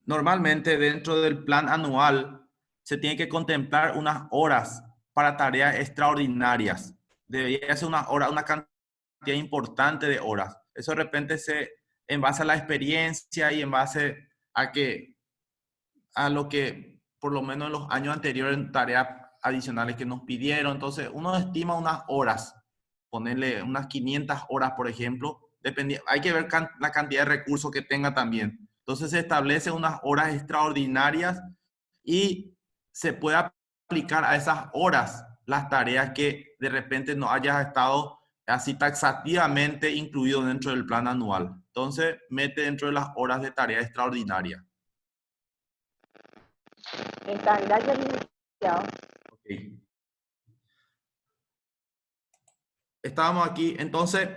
Speaker 3: Normalmente dentro del plan anual se tiene que contemplar unas horas para tareas extraordinarias. Debería ser una cantidad importante de horas. Eso de repente en base a la experiencia y en base a lo que por lo menos en los años anteriores tareas adicionales que nos pidieron. Entonces uno estima unas horas, ponerle unas 500 horas, por ejemplo. Hay que ver la cantidad de recursos que tenga también. Entonces se establece unas horas extraordinarias y se puede aplicar a esas horas las tareas que de repente no hayas estado así taxativamente incluido dentro del plan anual. Entonces mete dentro de las horas de tarea extraordinaria.
Speaker 4: Está, gracias, licenciado.
Speaker 3: Okay. Estábamos aquí, entonces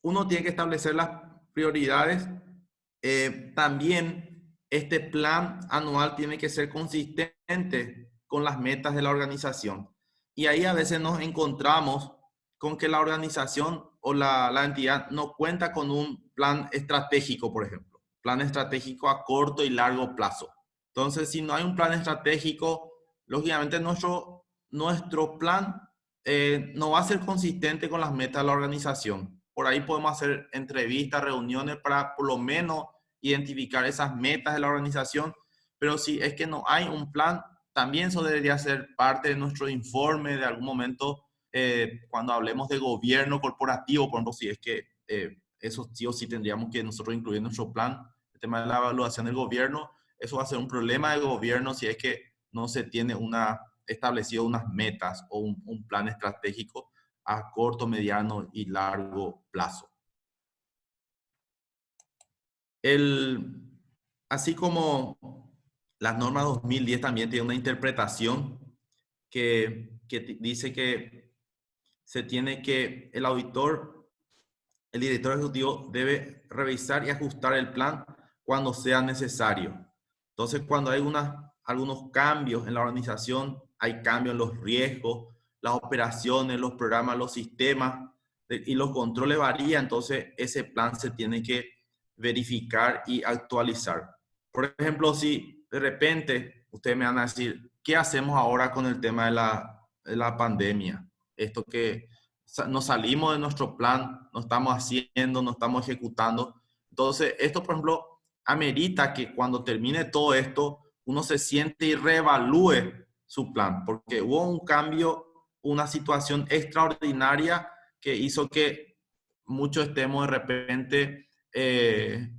Speaker 3: uno tiene que establecer las prioridades. También este plan anual tiene que ser consistente con las metas de la organización. Y ahí a veces nos encontramos con que la organización o la entidad no cuenta con un plan estratégico, por ejemplo. Plan estratégico a corto y largo plazo. Entonces, si no hay un plan estratégico, lógicamente nuestro plan no va a ser consistente con las metas de la organización. Por ahí podemos hacer entrevistas, reuniones para por lo menos identificar esas metas de la organización, pero si es que no hay un plan, también eso debería ser parte de nuestro informe de algún momento cuando hablemos de gobierno corporativo, por ejemplo, si es que eso sí o sí tendríamos que nosotros incluir en nuestro plan, el tema de la evaluación del gobierno, eso va a ser un problema de gobierno si es que no se tiene establecido unas metas o un plan estratégico a corto, mediano y largo plazo. Así como las normas 2010 también tiene una interpretación que dice que el auditor, el director ejecutivo debe revisar y ajustar el plan cuando sea necesario. Entonces, cuando hay algunos cambios en la organización, hay cambios en los riesgos, las operaciones, los programas, los sistemas y los controles varían, entonces ese plan se tiene que verificar y actualizar. Por ejemplo, si de repente ustedes me van a decir, ¿qué hacemos ahora con el tema de la pandemia? Esto que nos salimos de nuestro plan, no estamos haciendo, no estamos ejecutando. Entonces, esto, por ejemplo, amerita que cuando termine todo esto, uno se siente y reevalúe su plan, porque hubo un cambio, una situación extraordinaria que hizo que muchos estemos de repente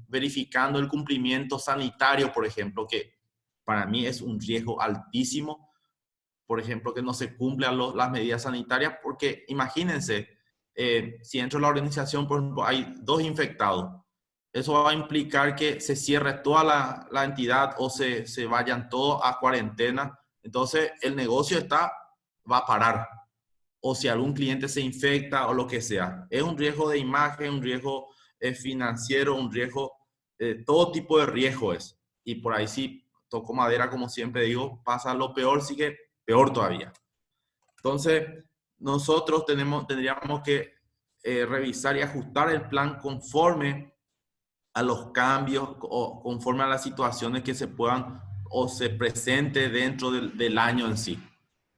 Speaker 3: verificando el cumplimiento sanitario, por ejemplo, que para mí es un riesgo altísimo, por ejemplo, que no se cumplan las medidas sanitarias, porque imagínense, si dentro de la organización, por ejemplo, hay 2 infectados, eso va a implicar que se cierre toda la entidad o se vayan todos a cuarentena. Entonces, el negocio va a parar. O si algún cliente se infecta o lo que sea. Es un riesgo de imagen, un riesgo financiero, un riesgo, todo tipo de riesgo es. Y por ahí sí, toco madera, como siempre digo, pasa lo peor, sigue peor todavía. Entonces, nosotros tendríamos que revisar y ajustar el plan conforme a los cambios o conforme a las situaciones que se puedan o se presente dentro del año en sí.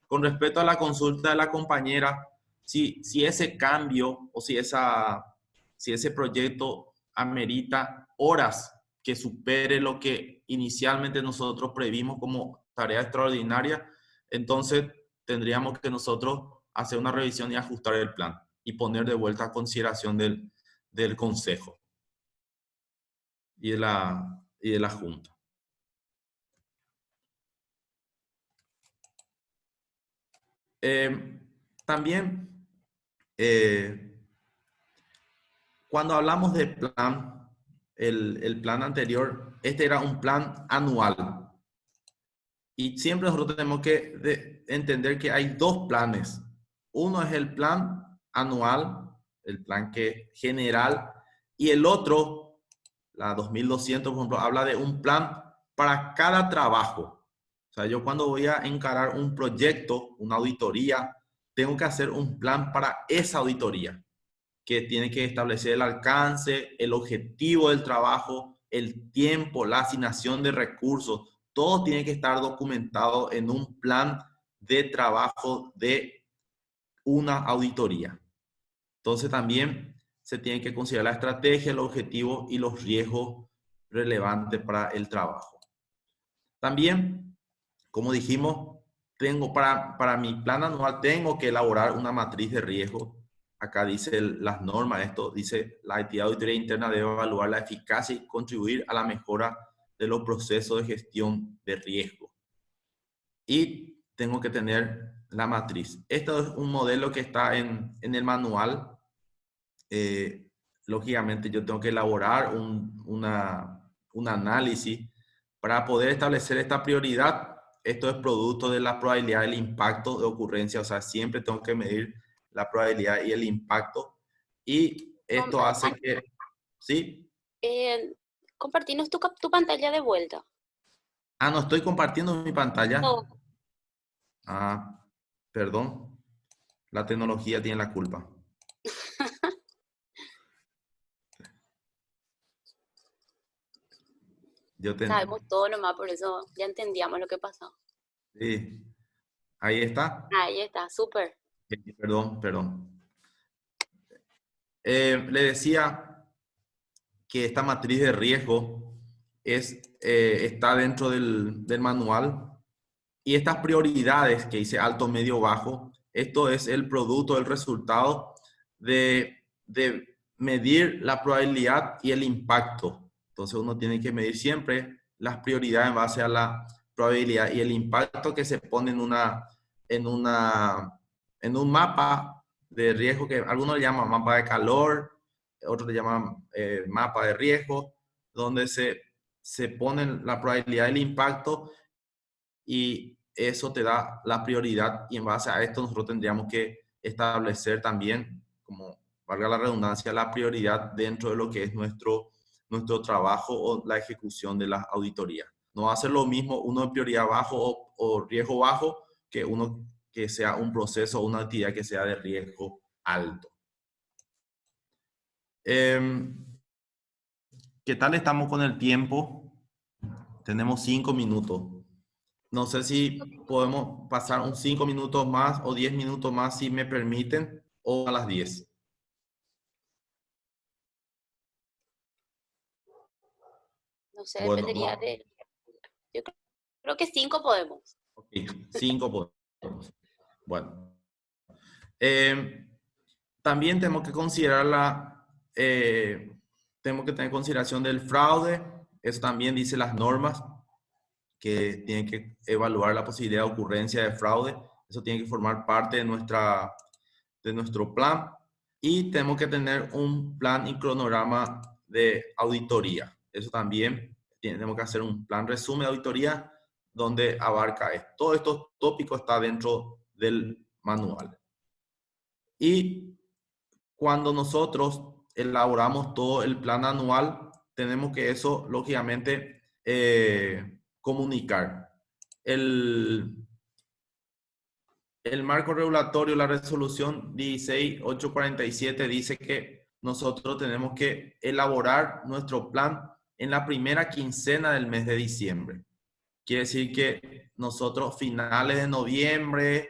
Speaker 3: Con respecto a la consulta de la compañera, si ese cambio o si ese proyecto amerita horas que supere lo que inicialmente nosotros previmos como tarea extraordinaria, entonces tendríamos que nosotros hacer una revisión y ajustar el plan y poner de vuelta a consideración del consejo y de la junta. También, cuando hablamos de plan, el plan anterior, este era un plan anual. Y siempre nosotros tenemos que entender que hay 2 planes. Uno es el plan anual, el plan general, y el otro, la 2200, por ejemplo, habla de un plan para cada trabajo. O sea, yo cuando voy a encarar un proyecto, una auditoría, tengo que hacer un plan para esa auditoría, que tiene que establecer el alcance, el objetivo del trabajo, el tiempo, la asignación de recursos. Todo tiene que estar documentado en un plan de trabajo de una auditoría. Entonces también se tiene que considerar la estrategia, el objetivo y los riesgos relevantes para el trabajo. También, como dijimos, para mi plan anual tengo que elaborar una matriz de riesgo. Acá dice las normas, esto dice la entidad de auditoría interna debe evaluar la eficacia y contribuir a la mejora de los procesos de gestión de riesgo. Y tengo que tener la matriz. Esto es un modelo que está en el manual. Lógicamente yo tengo que elaborar un análisis para poder establecer esta prioridad. Esto es producto de la probabilidad del impacto de ocurrencia, o sea, siempre tengo que medir la probabilidad y el impacto. Y esto hace que... ¿Sí?
Speaker 1: Compartinos tu pantalla de vuelta.
Speaker 3: Ah, no estoy compartiendo mi pantalla.
Speaker 1: No.
Speaker 3: Ah, perdón. La tecnología tiene la culpa.
Speaker 1: Sabemos todo nomás, por eso ya entendíamos lo que pasó.
Speaker 3: Sí. Ahí está.
Speaker 1: Ahí está, súper.
Speaker 3: Perdón. Le decía que esta matriz de riesgo está dentro del manual, y estas prioridades que dice alto, medio, bajo, esto es el producto, el resultado de medir la probabilidad y el impacto. Entonces uno tiene que medir siempre las prioridades en base a la probabilidad y el impacto que se pone en un mapa de riesgo, que algunos le llaman mapa de calor, otros le llaman mapa de riesgo, donde se ponen la probabilidad del impacto y eso te da la prioridad, y en base a esto nosotros tendríamos que establecer también, como valga la redundancia, la prioridad dentro de lo que es nuestro trabajo o la ejecución de las auditorías. No va a ser lo mismo uno de prioridad bajo o riesgo bajo que uno que sea un proceso o una actividad que sea de riesgo alto. ¿Qué tal estamos con el tiempo? Tenemos 5 minutos. No sé si podemos pasar un 5 minutos más o 10 minutos más si me permiten, o a las 10.
Speaker 1: No sé,
Speaker 3: Bueno,
Speaker 1: dependería de... Yo creo que 5 podemos.
Speaker 3: ok, 5 podemos. Bueno. También tenemos que considerar tenemos que tener consideración del fraude. Eso también dice las normas, que tienen que evaluar la posibilidad de ocurrencia de fraude. Eso tiene que formar parte de nuestro plan. Y tenemos que tener un plan y cronograma de auditoría. Eso también tenemos que hacer un plan resumen de auditoría donde abarca esto. Todos estos tópicos están dentro del manual. Y cuando nosotros elaboramos todo el plan anual, tenemos que eso, lógicamente, comunicar. El marco regulatorio, la resolución 16847 dice que nosotros tenemos que elaborar nuestro plan en la primera quincena del mes de diciembre. Quiere decir que nosotros finales de noviembre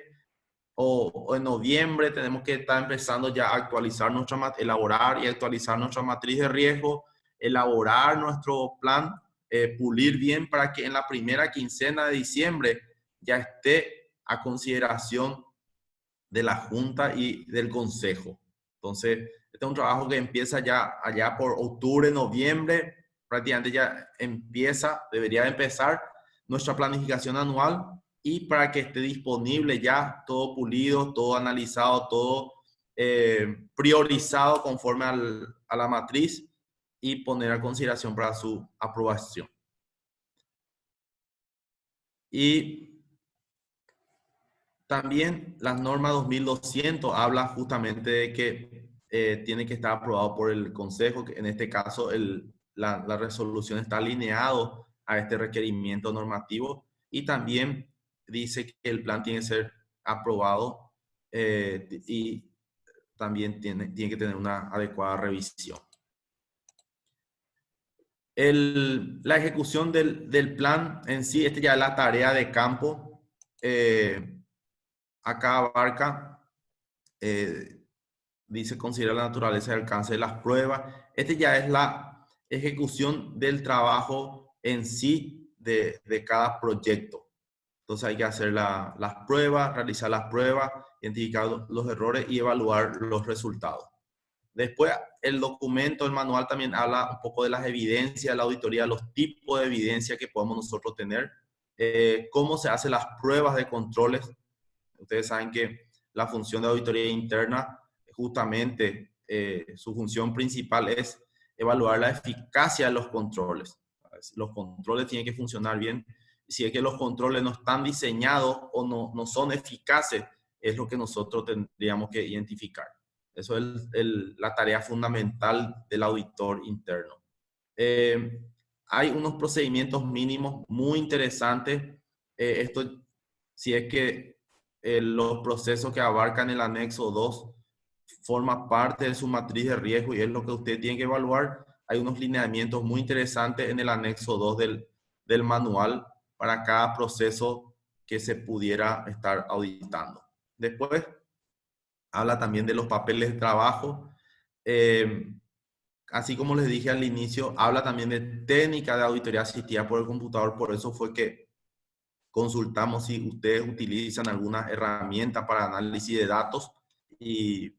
Speaker 3: o en noviembre tenemos que estar empezando ya a actualizar elaborar y actualizar nuestra matriz de riesgo, elaborar nuestro plan, pulir bien para que en la primera quincena de diciembre ya esté a consideración de la Junta y del Consejo. Entonces, este es un trabajo que empieza ya allá por octubre, noviembre, prácticamente ya debería empezar nuestra planificación anual, y para que esté disponible ya todo pulido, todo analizado, todo priorizado conforme a la matriz, y poner a consideración para su aprobación. Y también la norma 2200 habla justamente de que tiene que estar aprobado por el Consejo, que en este caso la resolución está alineado a este requerimiento normativo, y también dice que el plan tiene que ser aprobado y también tiene que tener una adecuada revisión. La ejecución del plan en sí, ya es la tarea de campo. Acá abarca, dice, considera la naturaleza y alcance de las pruebas. Ya es la ejecución del trabajo en sí de cada proyecto. Entonces hay que hacer las pruebas, realizar las pruebas, identificar los errores y evaluar los resultados. Después, el documento, el manual también habla un poco de las evidencias, la auditoría, los tipos de evidencia que podemos nosotros tener, cómo se hacen las pruebas de controles. Ustedes saben que la función de auditoría interna, justamente su función principal es evaluar la eficacia de los controles. Los controles tienen que funcionar bien. Si es que los controles no están diseñados o no son eficaces, es lo que nosotros tendríamos que identificar. Eso es la tarea fundamental del auditor interno. Hay unos procedimientos mínimos muy interesantes. Esto, si es que los procesos que abarcan el anexo 2 forman parte de su matriz de riesgo y es lo que usted tiene que evaluar, hay unos lineamientos muy interesantes en el anexo 2 del manual para cada proceso que se pudiera estar auditando. Después, habla también de los papeles de trabajo. Así como les dije al inicio, habla también de técnica de auditoría asistida por el computador. Por eso fue que consultamos si ustedes utilizan alguna herramienta para análisis de datos, y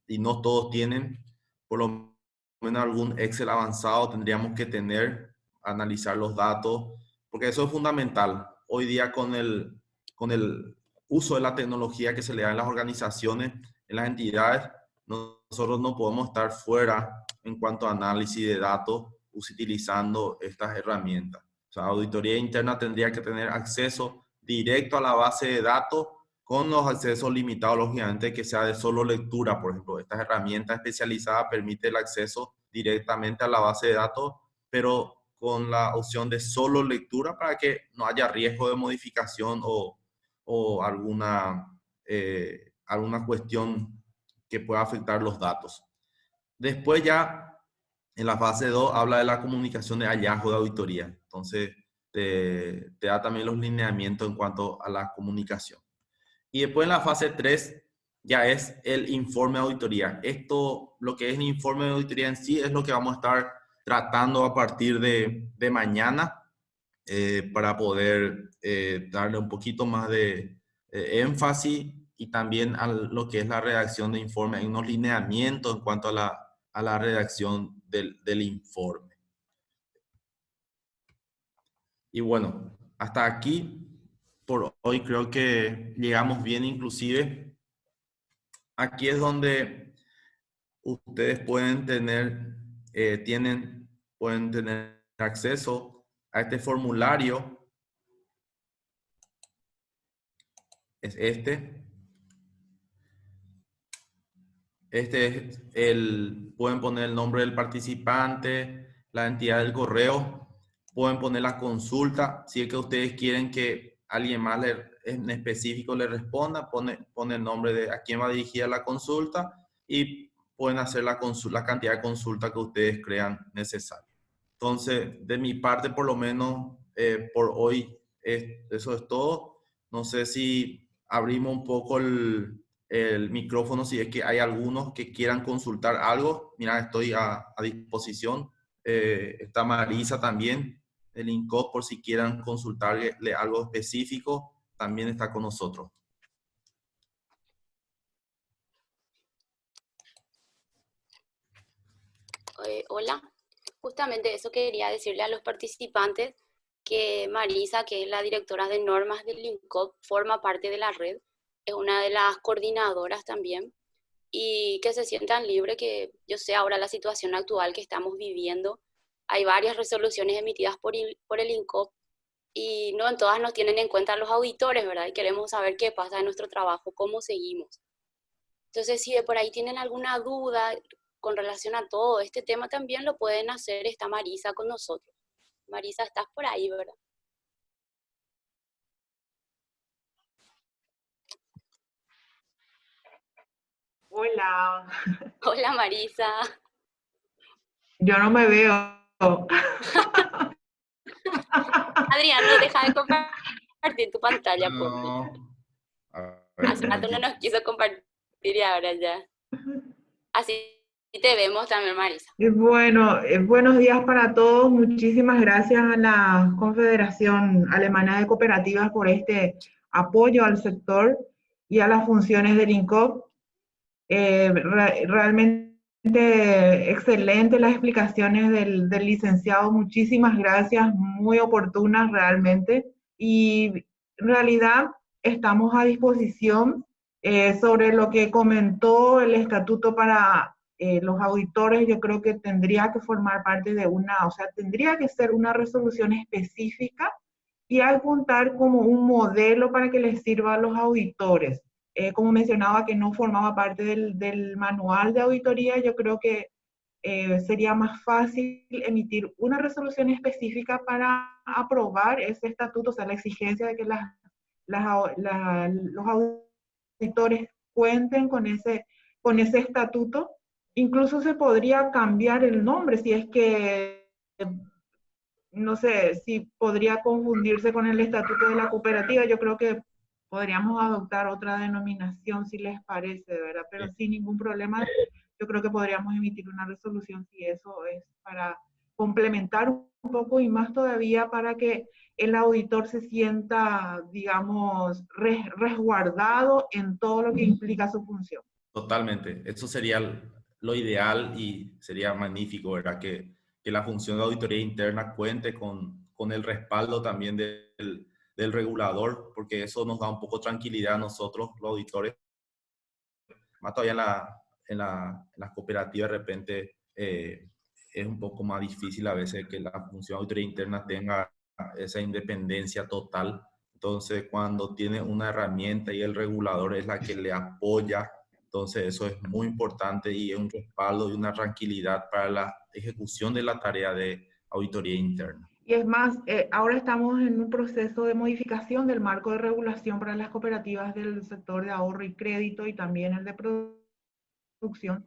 Speaker 3: no todos tienen. Por lo menos algún Excel avanzado tendríamos que tener, analizar los datos, porque eso es fundamental. Hoy día con el uso de la tecnología que se le da en las organizaciones, en las entidades, nosotros no podemos estar fuera en cuanto a análisis de datos utilizando estas herramientas. O sea, auditoría interna tendría que tener acceso directo a la base de datos, con los accesos limitados, lógicamente, que sea de solo lectura. Por ejemplo, estas herramientas especializadas permiten el acceso directamente a la base de datos, pero con la opción de solo lectura para que no haya riesgo de modificación o alguna cuestión que pueda afectar los datos. Después ya, en la fase 2, habla de la comunicación de hallazgo de auditoría. Entonces, te da también los lineamientos en cuanto a la comunicación. Y después en la fase 3 ya es el informe de auditoría. Esto, lo que es el informe de auditoría en sí, es lo que vamos a estar tratando a partir de mañana para poder darle un poquito más de énfasis y también a lo que es la redacción de informe, hay unos lineamientos en cuanto a la redacción del informe. Y bueno, hasta aquí por hoy creo que llegamos bien, inclusive aquí es donde ustedes pueden tener, pueden tener acceso a este formulario. Es este. Este es pueden poner el nombre del participante, la entidad del correo, pueden poner la consulta. Si es que ustedes quieren que alguien más en específico le responda, pone el nombre de a quién va dirigida la consulta y pueden hacer la cantidad de consulta que ustedes crean necesaria. Entonces, de mi parte, por lo menos por hoy, eso es todo. No sé si abrimos un poco el micrófono si es que hay algunos que quieran consultar algo. Mira, estoy a disposición. Está Marisa también, el INCOP, por si quieran consultarle algo específico, también está con nosotros.
Speaker 1: Hola, justamente eso quería decirle a los participantes, que Marisa, que es la directora de normas del INCOP, forma parte de la red, es una de las coordinadoras también, y que se sientan libres, que yo sé ahora la situación actual que estamos viviendo, hay varias resoluciones emitidas por el INCOP y no en todas nos tienen en cuenta los auditores, ¿verdad? Y queremos saber qué pasa en nuestro trabajo, cómo seguimos. Entonces, si de por ahí tienen alguna duda con relación a todo este tema, también lo pueden hacer, está Marisa con nosotros. Marisa, estás por ahí, ¿verdad?
Speaker 5: Hola.
Speaker 1: Hola, Marisa.
Speaker 5: Yo no me veo.
Speaker 1: Adrián, no deja de compartir tu pantalla, por mí.
Speaker 3: No.
Speaker 1: Hace rato no nos quiso compartir y ahora ya. Así te vemos también, Marisa.
Speaker 5: Bueno, buenos días para todos. Muchísimas gracias a la Confederación Alemana de Cooperativas por este apoyo al sector y a las funciones del INCOP. Realmente excelente las explicaciones del licenciado. Muchísimas gracias, muy oportunas realmente. Y en realidad estamos a disposición sobre lo que comentó el estatuto para los auditores. Yo creo que tendría que formar parte de o sea, tendría que ser una resolución específica y adjuntar como un modelo para que les sirva a los auditores. Como mencionaba que no formaba parte del manual de auditoría, yo creo que sería más fácil emitir una resolución específica para aprobar ese estatuto, o sea, la exigencia de que los auditores cuenten con ese estatuto. Incluso se podría cambiar el nombre si es que, no sé, si podría confundirse con el estatuto de la cooperativa. Yo creo que podríamos adoptar otra denominación si les parece, ¿verdad? Pero sin ningún problema, yo creo que podríamos emitir una resolución si eso es para complementar un poco y más todavía para que el auditor se sienta, digamos, resguardado en todo lo que implica su función.
Speaker 3: Totalmente. Eso sería lo ideal y sería magnífico, ¿verdad? Que la función de auditoría interna cuente con el respaldo también del regulador, porque eso nos da un poco tranquilidad a nosotros, los auditores. Más todavía en las cooperativas de repente es un poco más difícil a veces que la función de auditoría interna tenga esa independencia total. Entonces, cuando tiene una herramienta y el regulador es la que le apoya, entonces eso es muy importante y es un respaldo y una tranquilidad para la ejecución de la tarea de auditoría interna.
Speaker 5: Y es más, ahora estamos en un proceso de modificación del marco de regulación para las cooperativas del sector de ahorro y crédito y también el de producción.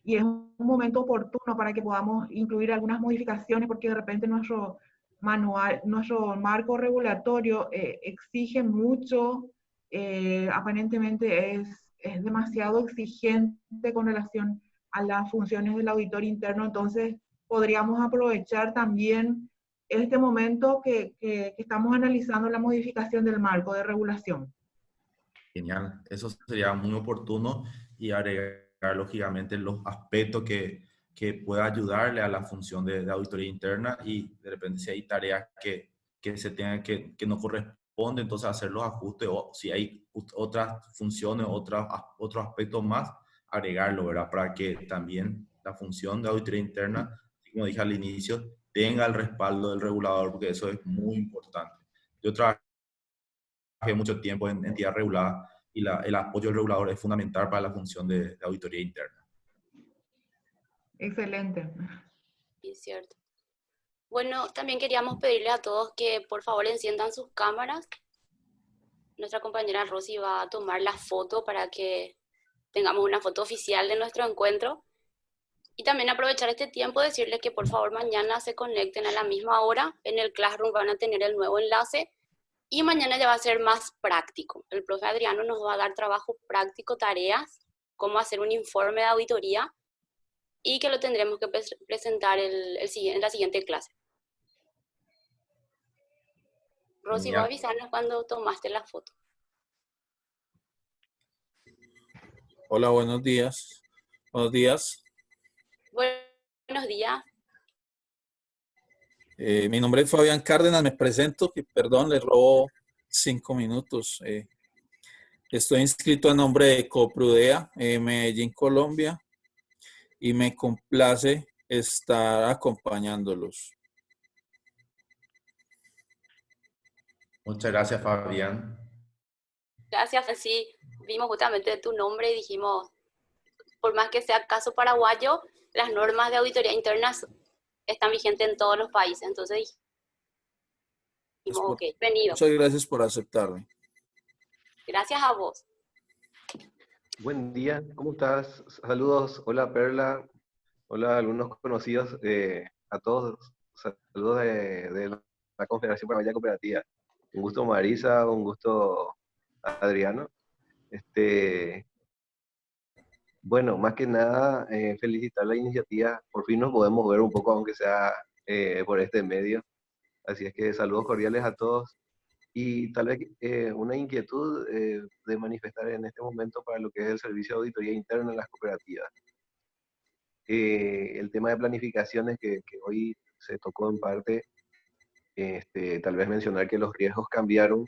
Speaker 5: Y es un momento oportuno para que podamos incluir algunas modificaciones porque de repente manual, nuestro marco regulatorio exige mucho, aparentemente es demasiado exigente con relación a las funciones del auditor interno, entonces podríamos aprovechar también este momento que estamos analizando la modificación del marco de regulación.
Speaker 3: Genial, eso sería muy oportuno y agregar lógicamente los aspectos que pueda ayudarle a la función de auditoría interna y de repente si hay tareas que se tengan que no corresponden, entonces hacer los ajustes o si hay otras funciones, otros aspectos más, agregarlo, ¿verdad? Para que también la función de auditoría interna, como dije al inicio, tenga el respaldo del regulador, porque eso es muy importante. Yo trabajé mucho tiempo en entidad regulada y el apoyo del regulador es fundamental para la función de auditoría interna.
Speaker 5: Excelente.
Speaker 1: Sí, es cierto. Bueno, también queríamos pedirle a todos que por favor enciendan sus cámaras. Nuestra compañera Rosy va a tomar la foto para que tengamos una foto oficial de nuestro encuentro. Y también aprovechar este tiempo, decirles que por favor mañana se conecten a la misma hora. En el Classroom van a tener el nuevo enlace. Y mañana ya va a ser más práctico. El profe Adriano nos va a dar trabajo práctico, tareas, cómo hacer un informe de auditoría y que lo tendremos que presentar en la siguiente clase. Rosy, vos avisarnos cuando tomaste la foto.
Speaker 6: Hola, buenos días. Buenos días.
Speaker 1: Buenos días.
Speaker 6: Mi nombre es Fabián Cárdenas, me presento, y perdón, les robo 5 minutos. Estoy inscrito a nombre de Coprudea, Medellín, Colombia, y me complace estar acompañándolos.
Speaker 3: Muchas gracias, Fabián.
Speaker 1: Gracias, sí, vimos justamente tu nombre y dijimos, por más que sea caso paraguayo, las normas de auditoría internas están vigentes en todos los países, entonces dijimos, ok, bienvenido.
Speaker 6: Muchas gracias por aceptarme.
Speaker 1: Gracias a vos.
Speaker 7: Buen día, ¿cómo estás? Saludos, hola Perla, hola alumnos conocidos, a todos, saludos de la Confederación Paraguaya Cooperativa. Un gusto Marisa, un gusto Adriano. Bueno, más que nada, felicitar la iniciativa, por fin nos podemos ver un poco, aunque sea por este medio. Así es que saludos cordiales a todos. Y tal vez una inquietud de manifestar en este momento para lo que es el servicio de auditoría interna en las cooperativas. El tema de planificaciones que hoy se tocó en parte, tal vez mencionar que los riesgos cambiaron,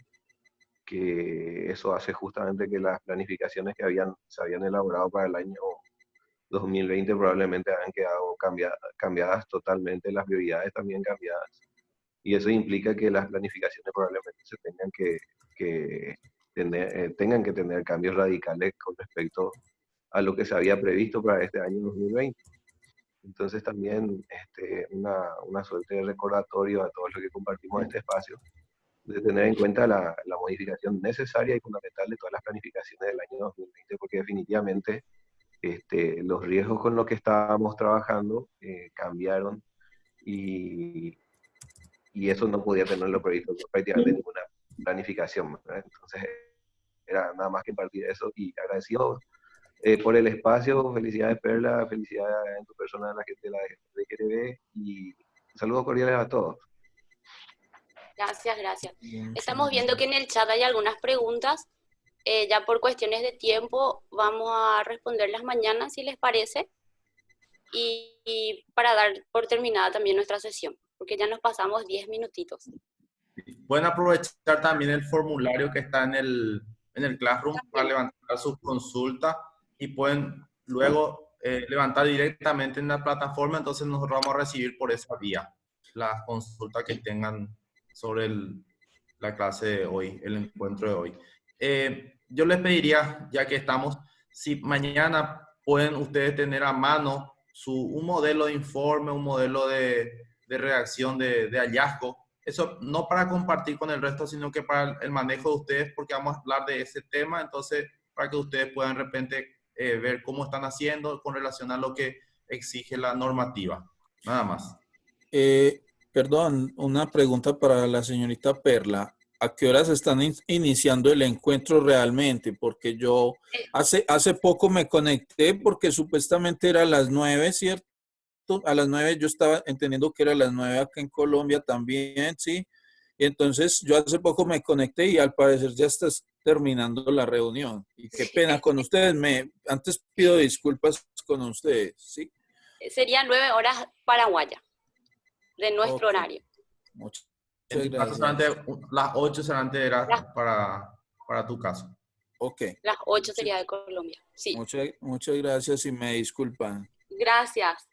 Speaker 7: que eso hace justamente que las planificaciones que se habían elaborado para el año 2020 probablemente hayan quedado cambiadas totalmente, las prioridades también cambiadas. Y eso implica que las planificaciones probablemente se tengan que tener cambios radicales con respecto a lo que se había previsto para este año 2020. Entonces también una suerte de recordatorio a todos los que compartimos este espacio, de tener en cuenta la modificación necesaria y fundamental de todas las planificaciones del año 2020, porque definitivamente los riesgos con los que estábamos trabajando cambiaron y eso no podía tenerlo previsto prácticamente ninguna planificación, ¿verdad? Entonces era nada más que compartir eso y agradecido por el espacio. Felicidades Perla, felicidades en tu persona, a la gente de GTV y saludos cordiales a todos.
Speaker 1: Gracias, gracias. Estamos viendo que en el chat hay algunas preguntas. Ya por cuestiones de tiempo vamos a responderlas mañana, si les parece. Y para dar por terminada también nuestra sesión, porque ya nos pasamos 10 minutitos.
Speaker 3: Pueden aprovechar también el formulario que está en el Classroom para levantar sus consultas y pueden luego levantar directamente en la plataforma, entonces nosotros vamos a recibir por esa vía las consultas que tengan sobre la clase de hoy, el encuentro de hoy. Yo les pediría, ya que estamos, si mañana pueden ustedes tener a mano un modelo de informe, un modelo de redacción de hallazgo. Eso no para compartir con el resto, sino que para el manejo de ustedes, porque vamos a hablar de ese tema, entonces para que ustedes puedan de repente ver cómo están haciendo con relación a lo que exige la normativa. Nada más.
Speaker 6: Perdón, una pregunta para la señorita Perla. ¿A qué horas están iniciando el encuentro realmente? Porque yo hace poco me conecté porque supuestamente era a las 9, ¿cierto? A las 9 yo estaba entendiendo que era a las 9 acá en Colombia también, ¿sí? Y entonces yo hace poco me conecté y al parecer ya estás terminando la reunión. Y qué pena con ustedes. Antes pido disculpas con ustedes, ¿sí?
Speaker 1: Serían 9 horas paraguaya de nuestro horario.
Speaker 6: Muchas
Speaker 3: En tu caso,
Speaker 6: gracias.
Speaker 3: las 8 solamente era para tu caso.
Speaker 6: Ok.
Speaker 1: Las 8 sería de Colombia. Sí.
Speaker 6: Muchas gracias y me disculpan.
Speaker 1: Gracias.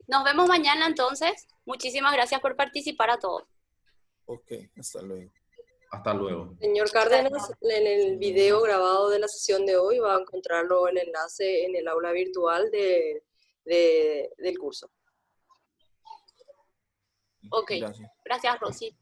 Speaker 1: Nos vemos mañana entonces. Muchísimas gracias por participar a todos.
Speaker 6: Ok, hasta luego.
Speaker 3: Hasta luego.
Speaker 8: Señor Cárdenas, en el video grabado de la sesión de hoy va a encontrarlo el enlace en el aula virtual del curso.
Speaker 1: Ok, gracias Rosy.